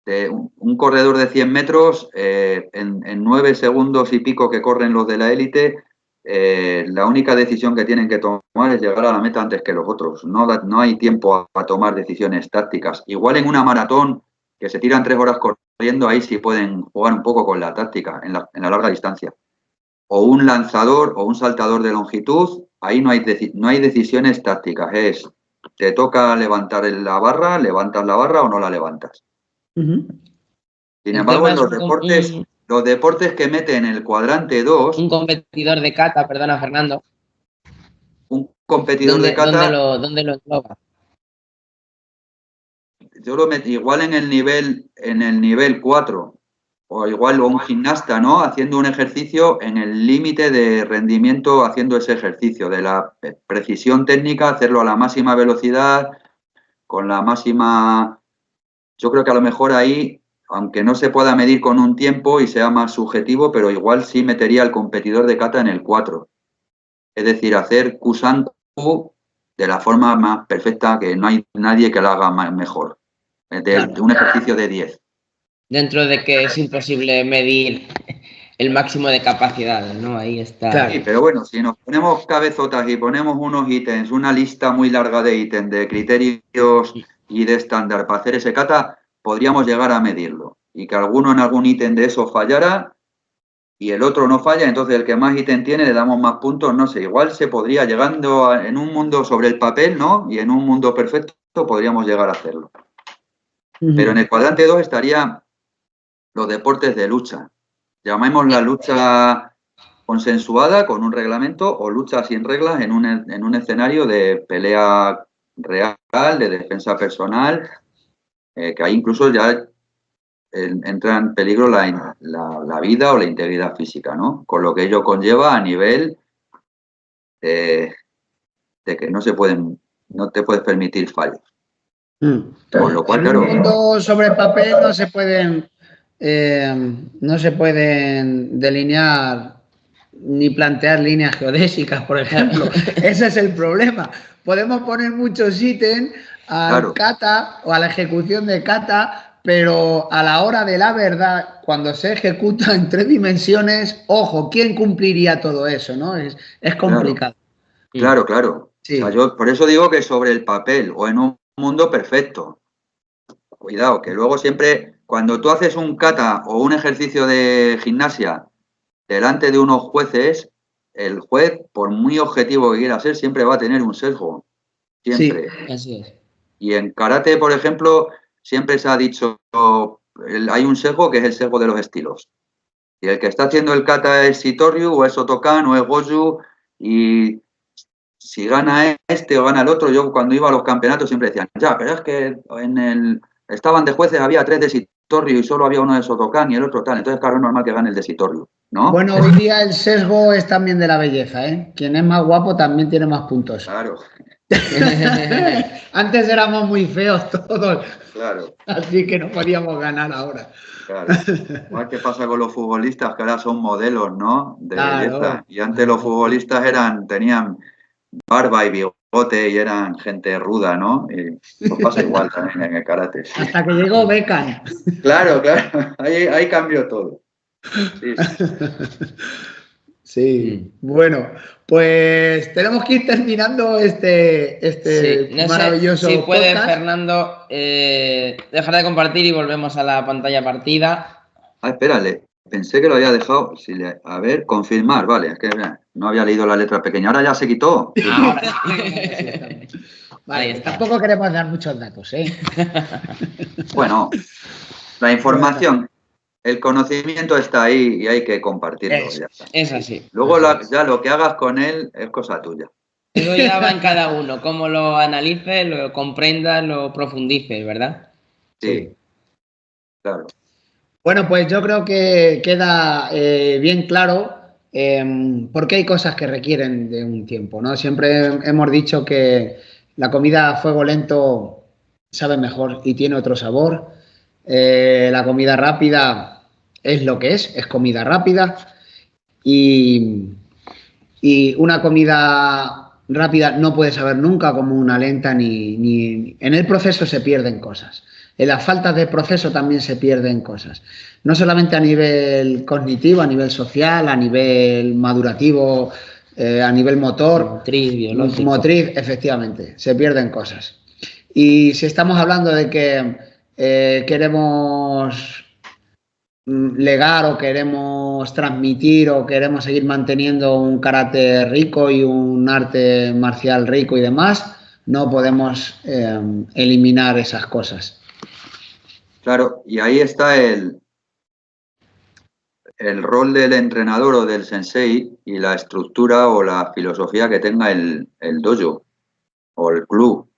un corredor de 100 metros, en 9 segundos y pico que corren los de la élite, la única decisión que tienen que tomar es llegar a la meta antes que los otros. No hay tiempo a tomar decisiones tácticas. Igual en una maratón que se tiran 3 horas corriendo, ahí sí pueden jugar un poco con la táctica en la larga distancia. O un lanzador o un saltador de longitud, ahí no hay decisiones tácticas. Te toca levantar la barra, levantas la barra o no la levantas. Sin embargo, en los deportes que meten en el cuadrante 2...
Un competidor de kata, perdona, Fernando.
Un competidor de kata...
¿Dónde lo engloba?
Yo lo meto igual en el nivel 4, o igual un gimnasta, ¿no? Haciendo un ejercicio en el límite de rendimiento, haciendo ese ejercicio, de la precisión técnica, hacerlo a la máxima velocidad, con la máxima... Yo creo que a lo mejor ahí, aunque no se pueda medir con un tiempo y sea más subjetivo, pero igual sí metería al competidor de kata en el 4. Es decir, hacer Kusanku de la forma más perfecta, que no hay nadie que lo haga mejor. De un ejercicio de 10.
Dentro de que es imposible medir el máximo de capacidades, ¿no? Ahí está.
Claro.
Sí, pero bueno, si nos ponemos cabezotas y ponemos unos ítems, una lista muy larga de ítems, de criterios y de estándar para hacer ese kata, podríamos llegar a medirlo. Y que alguno en algún ítem de eso fallara y el otro no falla, entonces el que más ítem tiene le damos más puntos, no sé, igual se podría, llegando en un mundo sobre el papel, ¿no? Y en un mundo perfecto podríamos llegar a hacerlo. Pero en el cuadrante 2 estarían los deportes de lucha. Llamemos la lucha consensuada con un reglamento o lucha sin reglas en un escenario de pelea real, de defensa personal, que ahí incluso ya entra en peligro la vida o la integridad física, ¿no? Con lo que ello conlleva a nivel de que no te puedes permitir fallos. Con lo cual,
en un mundo sobre el papel no se pueden delinear ni plantear líneas geodésicas, por ejemplo. Ese es el problema. Podemos poner muchos ítems al kata o a la ejecución de kata, pero a la hora de la verdad, cuando se ejecuta en 3 dimensiones, ojo, ¿quién cumpliría todo eso? ¿No? Es complicado.
Claro.
Sí.
O sea, yo por eso digo que sobre el papel o en un mundo perfecto. Cuidado, que luego siempre, cuando tú haces un kata o un ejercicio de gimnasia delante de unos jueces, el juez, por muy objetivo que quiera ser, siempre va a tener un sesgo. Siempre.
Sí, así es.
Y en karate, por ejemplo, siempre se ha dicho, hay un sesgo que es el sesgo de los estilos. Y el que está haciendo el kata es Shitoryu o es Shotokan o es Goju, y si gana este o gana el otro, yo cuando iba a los campeonatos siempre decían, ya, pero es que estaban de jueces, había 3 de Shitoryu y solo había uno de Shotokan y el otro tal. Entonces, claro, es normal que gane el de Shitoryu, ¿no?
Bueno, hoy día el sesgo es también de la belleza, ¿eh? Quien es más guapo también tiene más puntos.
Claro.
Antes éramos muy feos todos.
Claro.
Así que no podíamos ganar ahora.
Claro. Igual que pasa con los futbolistas, que ahora son modelos, ¿no? De
Claro.
belleza. Y antes los futbolistas tenían barba y bigote y eran gente ruda, ¿no? Y pues pasa igual también en el karate. Sí.
Hasta que llegó Beckham.
Claro. Ahí cambió todo. Sí.
Sí, bueno, pues tenemos que ir terminando este
no
maravilloso
sé si puede,
podcast.
Fernando, dejar de compartir y volvemos a la pantalla partida.
Espérale, pensé que lo había dejado. A ver, confirmar, vale, es que no había leído la letra pequeña. Ahora ya se quitó.
Ahora
Vale, tampoco queremos dar muchos datos, ¿eh?
Bueno, la información. El conocimiento está ahí y hay que compartirlo. Ya está.
Es así.
Luego ya lo que hagas con él es cosa tuya.
Eso ya va en cada uno, cómo lo analices, lo comprendas, lo profundices, ¿verdad?
Sí. Claro.
Bueno, pues yo creo que queda bien claro porque hay cosas que requieren de un tiempo, ¿no? Siempre hemos dicho que la comida a fuego lento sabe mejor y tiene otro sabor. La comida rápida es lo que es comida rápida y una comida rápida no puede saber nunca como una lenta ni en el proceso se pierden cosas. En las faltas de proceso también se pierden cosas. No solamente a nivel cognitivo, a nivel social, a nivel madurativo, a nivel motor.
Motriz, biológico.
Motriz, efectivamente, se pierden cosas. Y si estamos hablando de que queremos legar o queremos transmitir o queremos seguir manteniendo un karate rico y un arte marcial rico y demás, no podemos eliminar esas cosas.
Claro, y ahí está el rol del entrenador o del sensei y la estructura o la filosofía que tenga el dojo o el club.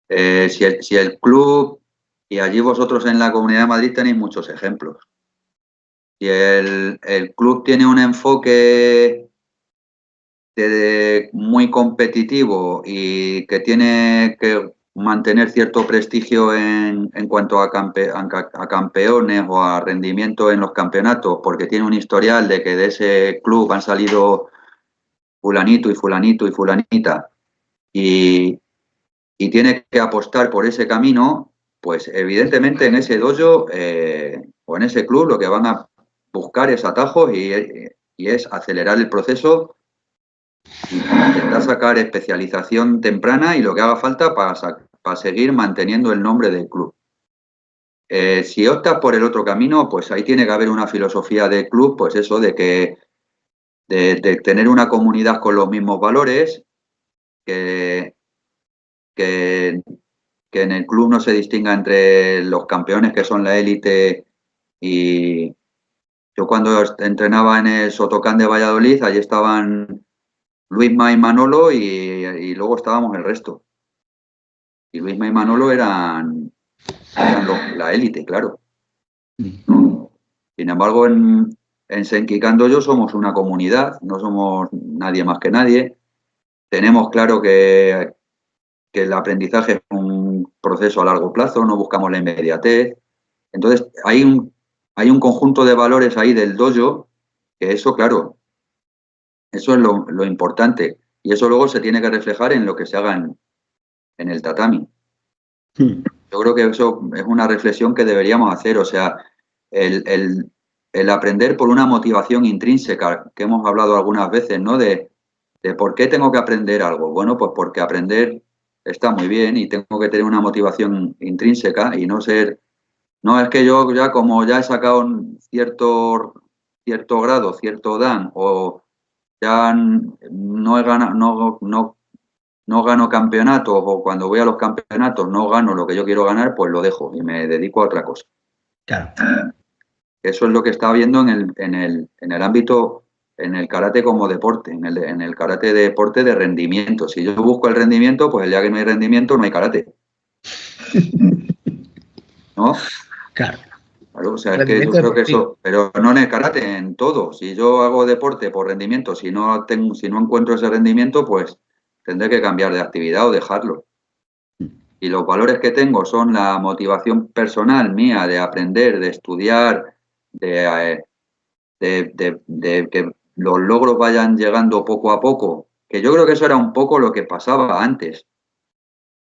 Si el club, y allí vosotros en la Comunidad de Madrid tenéis muchos ejemplos, si el club tiene un enfoque muy competitivo y que tiene que mantener cierto prestigio en cuanto a campeones o a rendimiento en los campeonatos, porque tiene un historial de que de ese club han salido fulanito y fulanito y fulanita y tiene que apostar por ese camino, pues evidentemente en ese dojo o en ese club lo que van a buscar es atajos y es acelerar el proceso y intentar sacar especialización temprana y lo que haga falta para seguir manteniendo el nombre del club. Si optas por el otro camino, pues ahí tiene que haber una filosofía de club, pues eso, de tener una comunidad con los mismos valores, que en el club no se distinga entre los campeones que son la élite y yo cuando entrenaba en el Sotocán de Valladolid, allí estaban Luisma y Manolo y luego estábamos el resto. Y Luisma y Manolo eran la élite, claro. Sin embargo, en Senkikan Dojo somos una comunidad, no somos nadie más que nadie. Tenemos claro que el aprendizaje es un proceso a largo plazo, no buscamos la inmediatez. Entonces, hay un conjunto de valores ahí del dojo que eso, claro, eso es lo importante. Y eso luego se tiene que reflejar en lo que se haga en el tatami. Yo creo que eso es una reflexión que deberíamos hacer. O sea, el aprender por una motivación intrínseca, que hemos hablado algunas veces, ¿no? De por qué tengo que aprender algo. Bueno, pues porque aprender está muy bien y tengo que tener una motivación intrínseca y no ser... No, es que yo ya como ya he sacado un cierto grado, cierto dan, o ya no he ganado, no gano campeonatos, o cuando voy a los campeonatos no gano lo que yo quiero ganar, pues lo dejo y me dedico a otra cosa.
Claro.
Eso es lo que está viendo en el ámbito, en el karate como deporte, en el karate deporte de rendimiento. Si yo busco el rendimiento, pues el día que no hay rendimiento no hay karate. ¿No?
Claro.
Claro, o sea, es que yo creo que eso, pero no en el karate, en todo. Si yo hago deporte por rendimiento, si no encuentro ese rendimiento, pues tendré que cambiar de actividad o dejarlo. Y los valores que tengo son la motivación personal mía de aprender, de estudiar, de que los logros vayan llegando poco a poco. Que yo creo que eso era un poco lo que pasaba antes.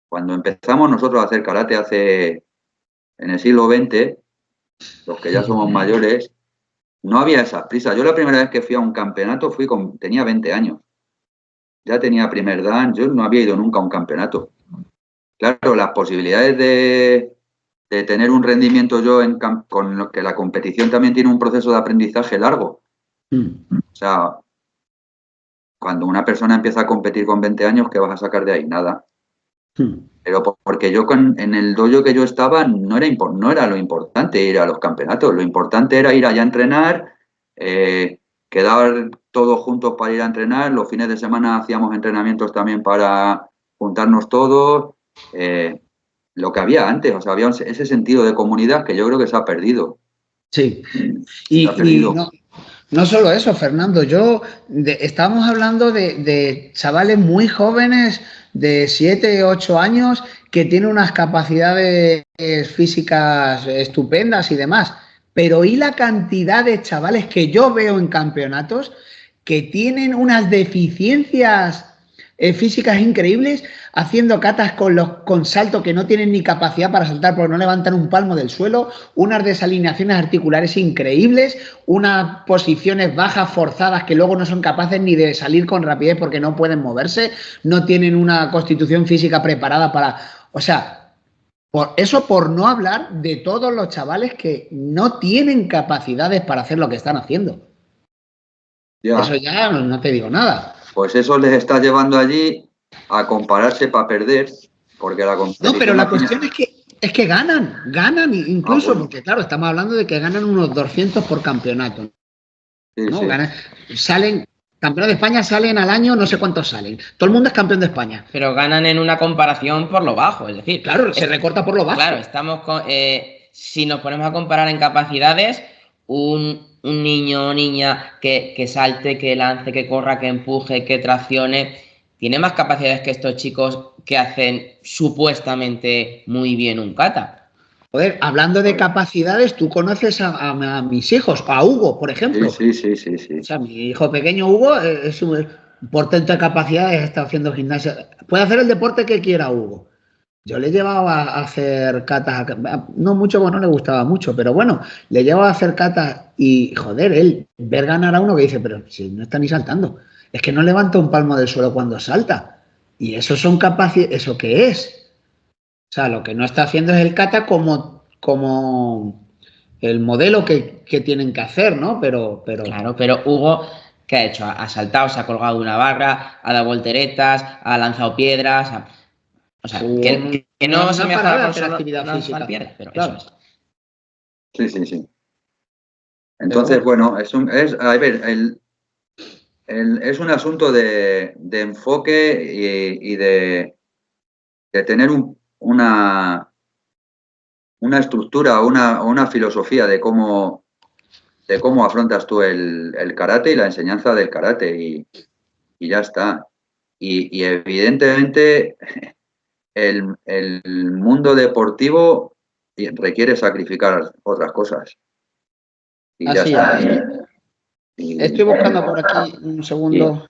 Cuando empezamos nosotros a hacer karate en el siglo XX, los que ya somos mayores, no había esas prisas. Yo la primera vez que fui a un campeonato tenía 20 años. Ya tenía primer dan, yo no había ido nunca a un campeonato. Claro, las posibilidades de tener un rendimiento con lo que la competición también tiene un proceso de aprendizaje largo. O sea, cuando una persona empieza a competir con 20 años, ¿qué vas a sacar de ahí? Nada. Pero porque yo en el dojo que yo estaba no era lo importante ir a los campeonatos, lo importante era ir allá a entrenar, quedar todos juntos para ir a entrenar, los fines de semana hacíamos entrenamientos también para juntarnos todos, lo que había antes, o sea, había ese sentido de comunidad que yo creo que se ha perdido.
Sí, y no solo eso, Fernando, estábamos hablando de chavales muy jóvenes de 7, 8 años que tienen unas capacidades físicas estupendas y demás, pero ¿y la cantidad de chavales que yo veo en campeonatos que tienen unas deficiencias físicas increíbles, haciendo katas con salto que no tienen ni capacidad para saltar porque no levantan un palmo del suelo, unas desalineaciones articulares increíbles, unas posiciones bajas forzadas que luego no son capaces ni de salir con rapidez porque no pueden moverse, no tienen una constitución física preparada para... O sea, por no hablar de todos los chavales que no tienen capacidades para hacer lo que están haciendo. Ya. Eso ya no te digo nada.
Pues eso les está llevando allí a compararse para perder, porque la competición...
No, pero la cuestión es que ganan incluso, bueno. Porque claro, estamos hablando de que ganan unos 200 por campeonato.
Sí,
¿no?
Sí.
Campeones de España salen al año, no sé cuántos salen. Todo el mundo es campeón de España.
Pero ganan en una comparación por lo bajo, es decir...
Claro, se recorta por lo bajo.
Claro, si nos ponemos a comparar en capacidades, un niño o niña que salte, que lance, que corra, que empuje, que traccione, tiene más capacidades que estos chicos que hacen supuestamente muy bien un kata.
Joder, hablando de capacidades, tú conoces a mis hijos, a Hugo, por ejemplo.
Sí.
O sea, mi hijo pequeño Hugo portento de capacidades, está haciendo gimnasia. Puede hacer el deporte que quiera, Hugo. Yo le llevaba a hacer catas, no mucho, bueno, no le gustaba mucho, pero bueno, le llevaba a hacer catas y, joder, él ver ganar a uno que dice, pero si no está ni saltando, es que no levanta un palmo del suelo cuando salta. Y eso son capacidades, ¿eso qué es? O sea, lo que no está haciendo es el kata como el modelo que tienen que hacer, ¿no? Pero...
Claro, pero Hugo, ¿qué ha hecho? Ha saltado, se ha colgado de una barra, ha dado volteretas, ha lanzado piedras. O sea, que no se me
para
ha
hacer actividad física,
piedras, pero
claro.
eso es.
Sí. Entonces, bueno, es un asunto de enfoque y de tener una estructura o una filosofía de cómo afrontas tú el karate y la enseñanza del karate y ya está. Y evidentemente el mundo deportivo requiere sacrificar otras cosas. Y ya está.
Estoy buscando por aquí un segundo.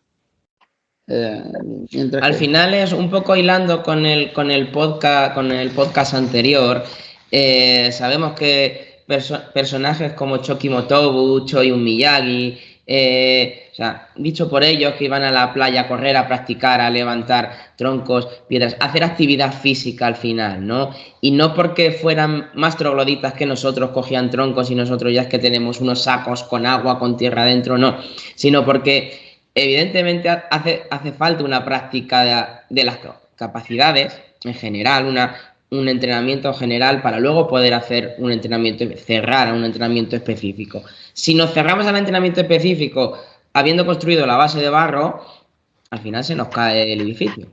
Al final es un poco hilando con el podcast anterior. Sabemos que personajes como Choki Motobu, Choi Miyagi, o sea, dicho por ellos, que iban a la playa a correr, a practicar, a levantar troncos, piedras, a hacer actividad física al final, ¿no? Y no porque fueran más trogloditas que nosotros, cogían troncos y nosotros ya es que tenemos unos sacos con agua, con tierra dentro, no, sino porque evidentemente hace falta una práctica de las capacidades en general, un entrenamiento general para luego poder hacer un entrenamiento, cerrar a un entrenamiento específico. Si nos cerramos al entrenamiento específico habiendo construido la base de barro, al final se nos cae el edificio.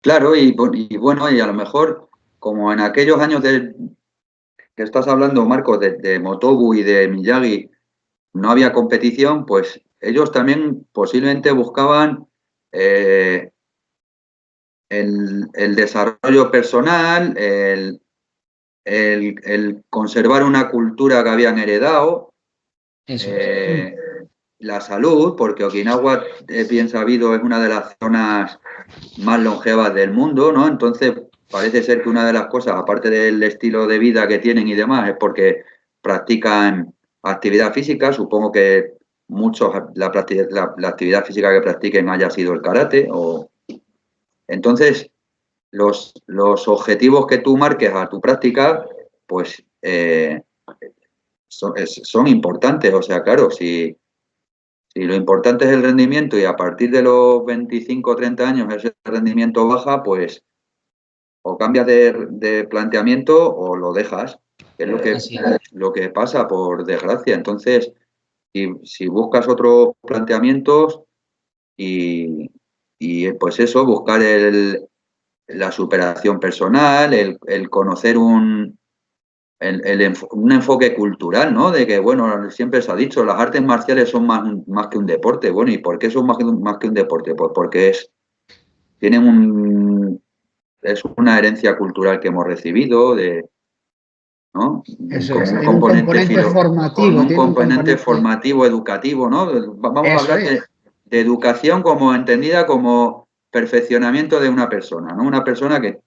Claro, y bueno, y a lo mejor, como en aquellos años que estás hablando, Marcos, de Motobu y de Miyagi, no había competición, pues ellos también posiblemente buscaban el desarrollo personal, el conservar una cultura que habían heredado, la salud, porque Okinawa, bien sabido, es una de las zonas más longevas del mundo, ¿no? Entonces, parece ser que una de las cosas, aparte del estilo de vida que tienen y demás, es porque practican actividad física. Supongo que muchos la actividad física que practiquen haya sido el karate. Entonces, los objetivos que tú marques a tu práctica, pues son importantes. O sea, claro, si lo importante es el rendimiento y a partir de los 25 o 30 años ese rendimiento baja, pues o cambias de planteamiento o lo dejas, que es lo que pasa, por desgracia. Entonces, si buscas otros planteamientos y pues eso, buscar la superación personal, el conocer un enfoque cultural, ¿no? De que, bueno, siempre se ha dicho, las artes marciales son más que un deporte. Bueno, ¿y por qué son más que un deporte? Pues porque es una herencia cultural que hemos recibido, ¿no?
Eso es, un componente formativo.
Un componente formativo, educativo, ¿no? Vamos a hablar de educación como entendida como perfeccionamiento de una persona, ¿no? Una persona que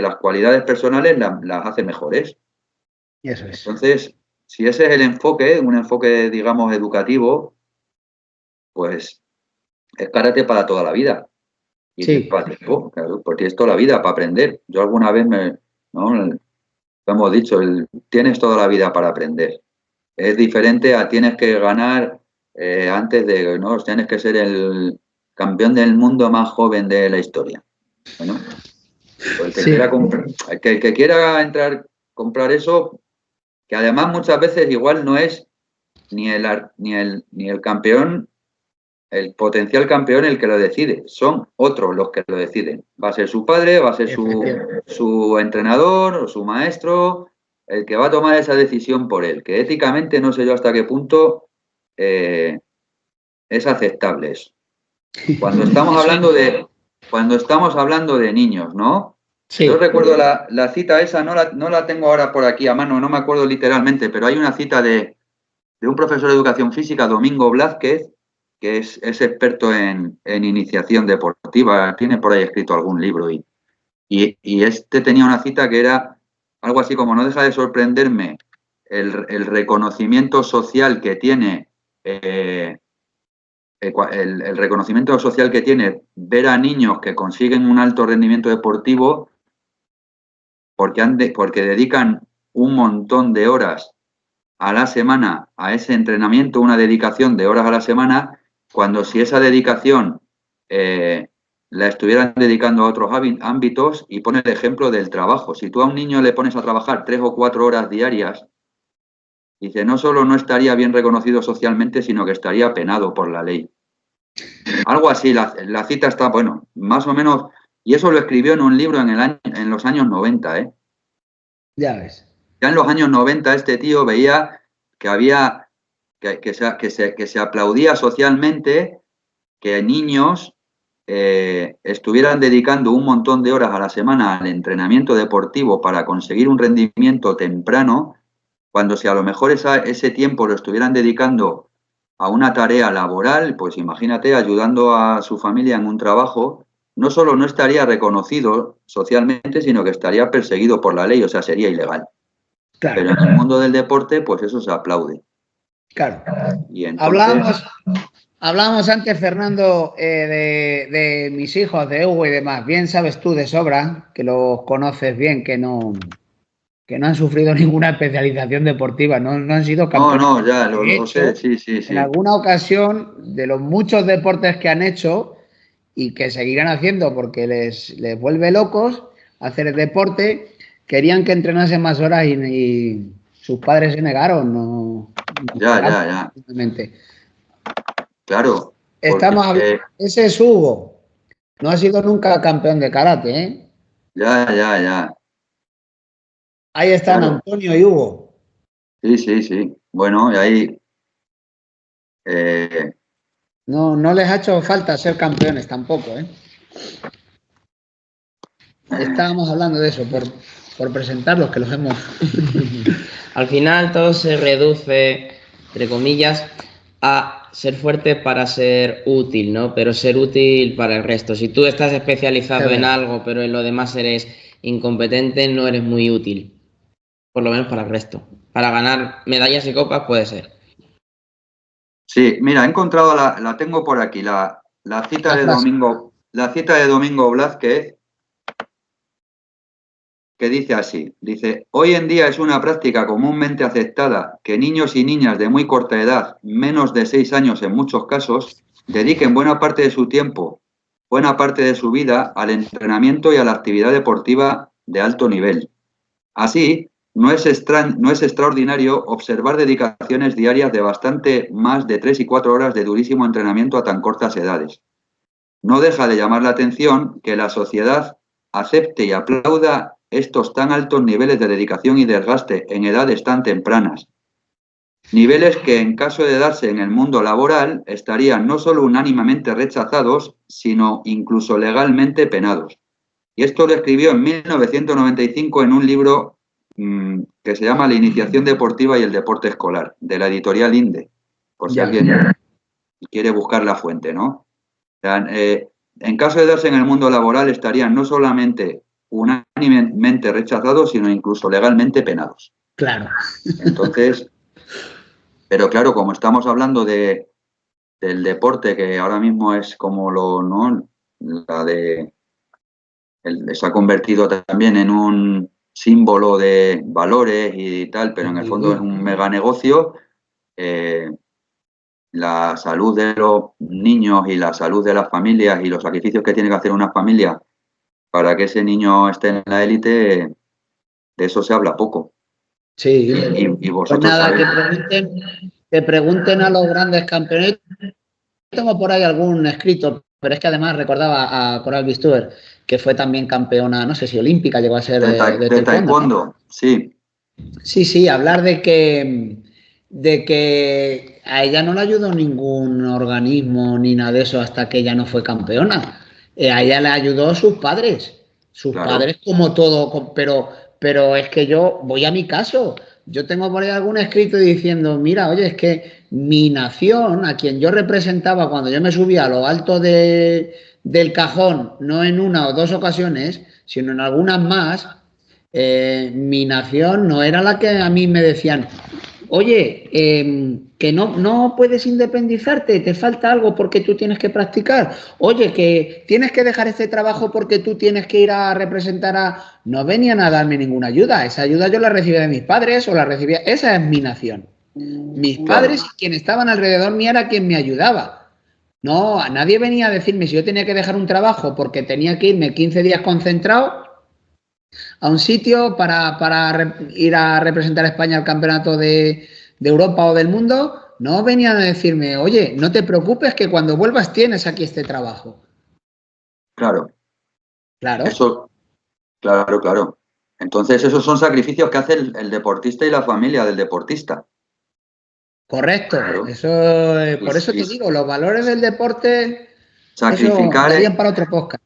las cualidades personales las hace mejores.
Eso es.
Entonces, si ese es el enfoque, un enfoque, digamos, educativo, pues es karate para toda la vida. Y
sí.
Claro, porque es toda la vida para aprender. Yo alguna vez lo hemos dicho, tienes toda la vida para aprender. Es diferente a tienes que ganar antes de, ¿no? Tienes que ser el campeón del mundo más joven de la historia. Bueno, pues el que quiera comprar eso, que además muchas veces igual no es ni el campeón, el potencial campeón el que lo decide, son otros los que lo deciden. Va a ser su padre, va a ser su entrenador o su maestro, el que va a tomar esa decisión por él, que éticamente no sé yo hasta qué punto es aceptable eso. Cuando estamos hablando de niños, ¿no? Sí. Yo recuerdo la cita esa, no la tengo ahora por aquí a mano, no me acuerdo literalmente, pero hay una cita de un profesor de educación física, Domingo Blázquez, que es experto en iniciación deportiva, tiene por ahí escrito algún libro y este tenía una cita que era algo así como: no deja de sorprenderme el reconocimiento social que tiene el reconocimiento social que tiene ver a niños que consiguen un alto rendimiento deportivo porque dedican un montón de horas a la semana a ese entrenamiento, una dedicación de horas a la semana, cuando si esa dedicación la estuvieran dedicando a otros ámbitos. Y pone el ejemplo del trabajo. Si tú a un niño le pones a trabajar 3 o 4 horas diarias, dice, no solo no estaría bien reconocido socialmente, sino que estaría penado por la ley. Algo así, la cita está, bueno, más o menos, y eso lo escribió en un libro en los años 90, ¿eh?
Ya ves.
Ya en los años 90 este tío veía que había, que se aplaudía socialmente que niños estuvieran dedicando un montón de horas a la semana al entrenamiento deportivo para conseguir un rendimiento temprano, cuando si a lo mejor ese tiempo lo estuvieran dedicando a una tarea laboral, pues imagínate, ayudando a su familia en un trabajo, no solo no estaría reconocido socialmente, sino que estaría perseguido por la ley, o sea, sería ilegal.
Claro.
Pero en el mundo del deporte, pues eso se aplaude.
Claro.
Y entonces...
Hablábamos antes, Fernando, de mis hijos, de Hugo y demás. Bien sabes tú de sobra, que los conoces bien, que no han sufrido ninguna especialización deportiva, no han sido campeones.
No, ya lo sé, sí.
En alguna ocasión, de los muchos deportes que han hecho y que seguirán haciendo porque les vuelve locos hacer el deporte, querían que entrenasen más horas y sus padres se negaron.
Ya. Claro.
Estamos hablando, ese es Hugo. No ha sido nunca campeón de karate, ¿eh?
Ya.
Ahí están, claro. Antonio y Hugo.
Sí. Bueno, y ahí...
No les ha hecho falta ser campeones tampoco, ¿eh? Estábamos hablando de eso, por presentarlos, que los hemos...
Al final todo se reduce, entre comillas, a ser fuerte para ser útil, ¿no? Pero ser útil para el resto. Si tú estás especializado en algo, pero en lo demás eres incompetente, no eres muy útil. Por lo menos para el resto. Para ganar medallas y copas puede ser.
Sí, mira, he encontrado, la tengo por aquí, la cita de Domingo Blázquez, que dice así, hoy en día es una práctica comúnmente aceptada que niños y niñas de muy corta edad, menos de 6 años en muchos casos, dediquen buena parte de su tiempo, buena parte de su vida al entrenamiento y a la actividad deportiva de alto nivel. Así, no es extraordinario observar dedicaciones diarias de bastante más de 3 y 4 horas de durísimo entrenamiento a tan cortas edades. No deja de llamar la atención que la sociedad acepte y aplauda estos tan altos niveles de dedicación y desgaste en edades tan tempranas. Niveles que, en caso de darse en el mundo laboral, estarían no solo unánimemente rechazados, sino incluso legalmente penados. Y esto lo escribió en 1995 en un libro que se llama La iniciación deportiva y el deporte escolar, de la editorial Inde, por si alguien quiere buscar la fuente, ¿no? O sea, en caso de darse en el mundo laboral, estarían no solamente unánimemente rechazados, sino incluso legalmente penados.
Claro.
Entonces, pero claro, como estamos hablando del deporte, que ahora mismo es como se ha convertido también en un símbolo de valores y tal, pero en el fondo es un mega negocio. La salud de los niños y la salud de las familias y los sacrificios que tiene que hacer una familia para que ese niño esté en la élite, de eso se habla poco.
Sí.
Y vosotros
pues nada, que pregunten a los grandes campeones. Tengo por ahí algún escrito, pero es que además recordaba a Coral Bistuer, que fue también campeona, no sé si olímpica llegó a ser
de taekwondo, ¿no? Sí.
Sí, hablar de que a ella no le ayudó ningún organismo ni nada de eso hasta que ella no fue campeona. A ella le ayudó sus padres. Sus padres como todo, pero es que yo voy a mi caso. yo tengo por ahí algún escrito diciendo, mira, oye, es que mi nación, a quien yo representaba cuando yo me subía a lo alto del cajón, no en una o dos ocasiones, sino en algunas más, mi nación no era la que a mí me decían, oye, que no puedes independizarte, te falta algo porque tú tienes que practicar. Oye, que tienes que dejar este trabajo porque tú tienes que ir a representar a... No venían a darme ninguna ayuda. Esa ayuda yo la recibía de mis padres o la recibía... Esa es mi nación. Mis padres y quien estaban alrededor mío era quien me ayudaba. No, a nadie venía a decirme si yo tenía que dejar un trabajo porque tenía que irme 15 días concentrado a un sitio para ir a representar a España al campeonato de Europa o del mundo, no venían a decirme, oye, no te preocupes que cuando vuelvas tienes aquí este trabajo.
Claro.
Claro.
Eso, claro. Entonces, esos son sacrificios que hace el deportista y la familia del deportista.
Correcto.
Claro.
Eso, por eso te digo, los valores del deporte
sacrificar
darían para otro podcast.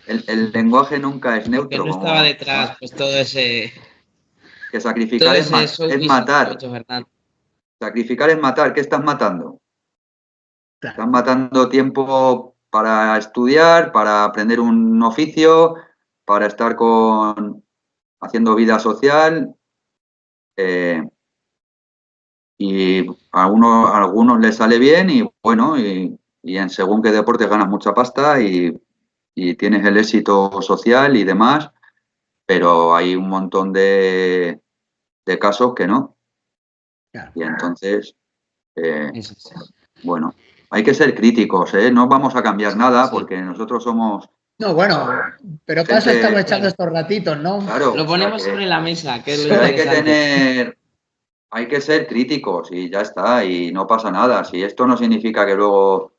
El lenguaje nunca es neutro.
Porque no estaba detrás, pues todo ese...
Que sacrificar es matar. Sacrificar es matar. ¿Qué estás matando? Claro. Estás matando tiempo para estudiar, para aprender un oficio, para estar haciendo vida social. Y a algunos les sale bien y bueno, y en según qué deportes ganas mucha pasta y tienes el éxito social y demás, pero hay un montón de casos que no. Claro. Y entonces, bueno, hay que ser críticos, ¿eh? No vamos a cambiar nada porque nosotros somos...
No, bueno, pero para eso estamos echando estos ratitos, ¿no?
Claro, lo ponemos sobre la mesa, que es lo
hay que ser críticos y ya está, y no pasa nada. Si esto no significa que luego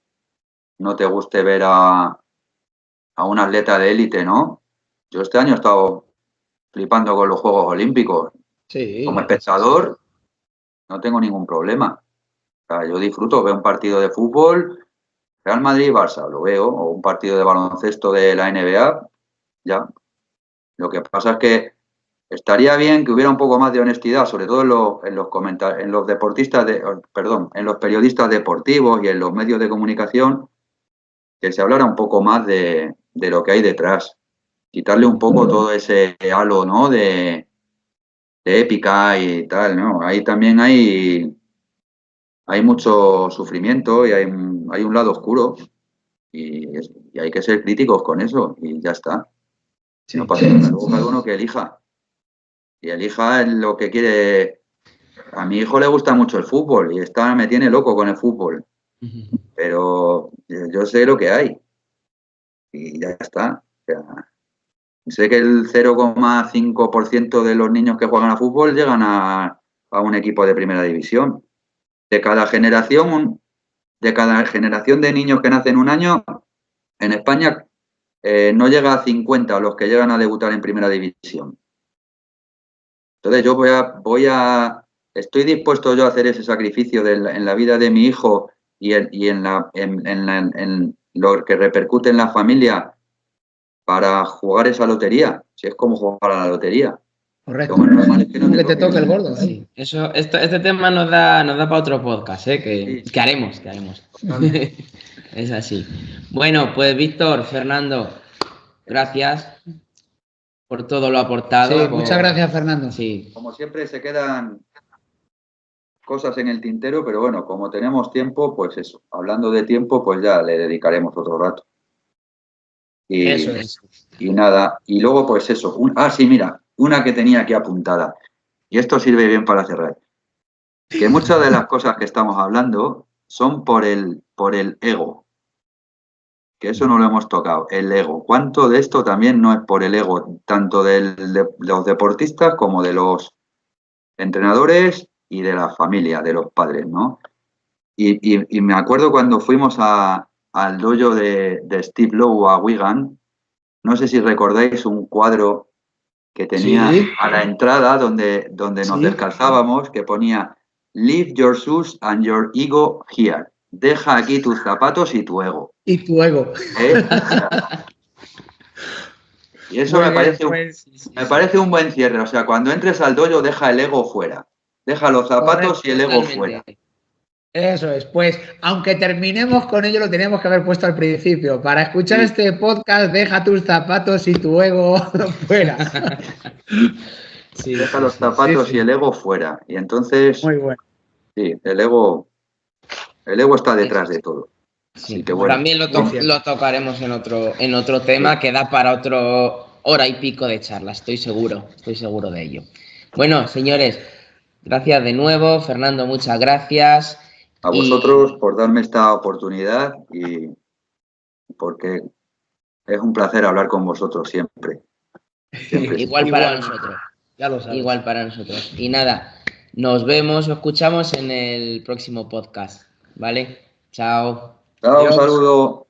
no te guste ver a un atleta de élite, ¿no? Yo este año he estado flipando con los Juegos Olímpicos.
Sí.
Como espectador, no tengo ningún problema. O sea, yo disfruto, veo un partido de fútbol, Real Madrid-Barça, lo veo, o un partido de baloncesto de la NBA, ya. Lo que pasa es que estaría bien que hubiera un poco más de honestidad, sobre todo en los deportistas, en los periodistas deportivos y en los medios de comunicación, que se hablara un poco más de lo que hay detrás. Quitarle un poco todo ese halo, ¿no? De épica y tal, ¿no? Ahí también hay mucho sufrimiento y hay un lado oscuro y hay que ser críticos con eso y ya está. Sí. No pasa nada. Luego cada uno que elija. Y elija lo que quiere. A mi hijo le gusta mucho el fútbol y me tiene loco con el fútbol. Pero yo sé lo que hay. Y ya está. O sea, sé que el 0,5% de los niños que juegan a fútbol llegan a un equipo de primera división. De cada generación de niños que nacen un año, en España no llega a 50 los que llegan a debutar en primera división. Entonces yo estoy dispuesto yo a hacer ese sacrificio en la vida de mi hijo y en lo que repercute en la familia para jugar esa lotería, si es como jugar a la lotería.
Correcto. Es que te toque el gordo.
Sí. Este tema nos da para otro podcast, que haremos. Es así. Bueno, pues Víctor, Fernando, gracias por todo lo aportado.
Sí, muchas gracias, Fernando.
Sí.
Como siempre se quedan cosas en el tintero, pero bueno, como tenemos tiempo, pues eso. Hablando de tiempo, pues ya le dedicaremos otro rato.
Eso es.
Y nada, y luego pues eso. Sí, mira, una que tenía aquí apuntada. Y esto sirve bien para cerrar. Que muchas de las cosas que estamos hablando son por el ego. Que eso no lo hemos tocado, el ego. ¿Cuánto de esto también no es por el ego, tanto de los deportistas como de los entrenadores y de la familia, de los padres, ¿no? Y me acuerdo cuando fuimos al dojo de Steve Lowe a Wigan, no sé si recordáis un cuadro que tenía a la entrada donde nos descalzábamos, que ponía "Leave your shoes and your ego here". Deja aquí tus zapatos y tu ego.
Y tu ego.
Y eso me parece un buen cierre. O sea, cuando entres al dojo, deja el ego fuera. Deja los zapatos
Correcto,
y el ego
Totalmente.
fuera.
Eso es, pues aunque terminemos con ello, lo teníamos que haber puesto al principio. Para escuchar
Sí.
este podcast, deja tus zapatos y tu ego fuera.
Sí,
Deja
sí,
los
sí.
zapatos
sí.
y el ego fuera. Y entonces,
Muy bueno.
sí, el ego está detrás de todo.
Sí.
Así que bueno,
También
muy cierto.
lo tocaremos en otro tema que da para otro hora y pico de charla, estoy seguro de ello. Bueno, señores, gracias de nuevo. Fernando, muchas gracias.
a
Y
vosotros por darme esta oportunidad y porque es un placer hablar con vosotros siempre. Siempre.
igual para
Igual.
nosotros.
Ya lo sabes.
Igual para nosotros. Y nada, nos vemos o escuchamos en el próximo podcast. ¿Vale? Chao.
Chao, un
Adiós.
saludo.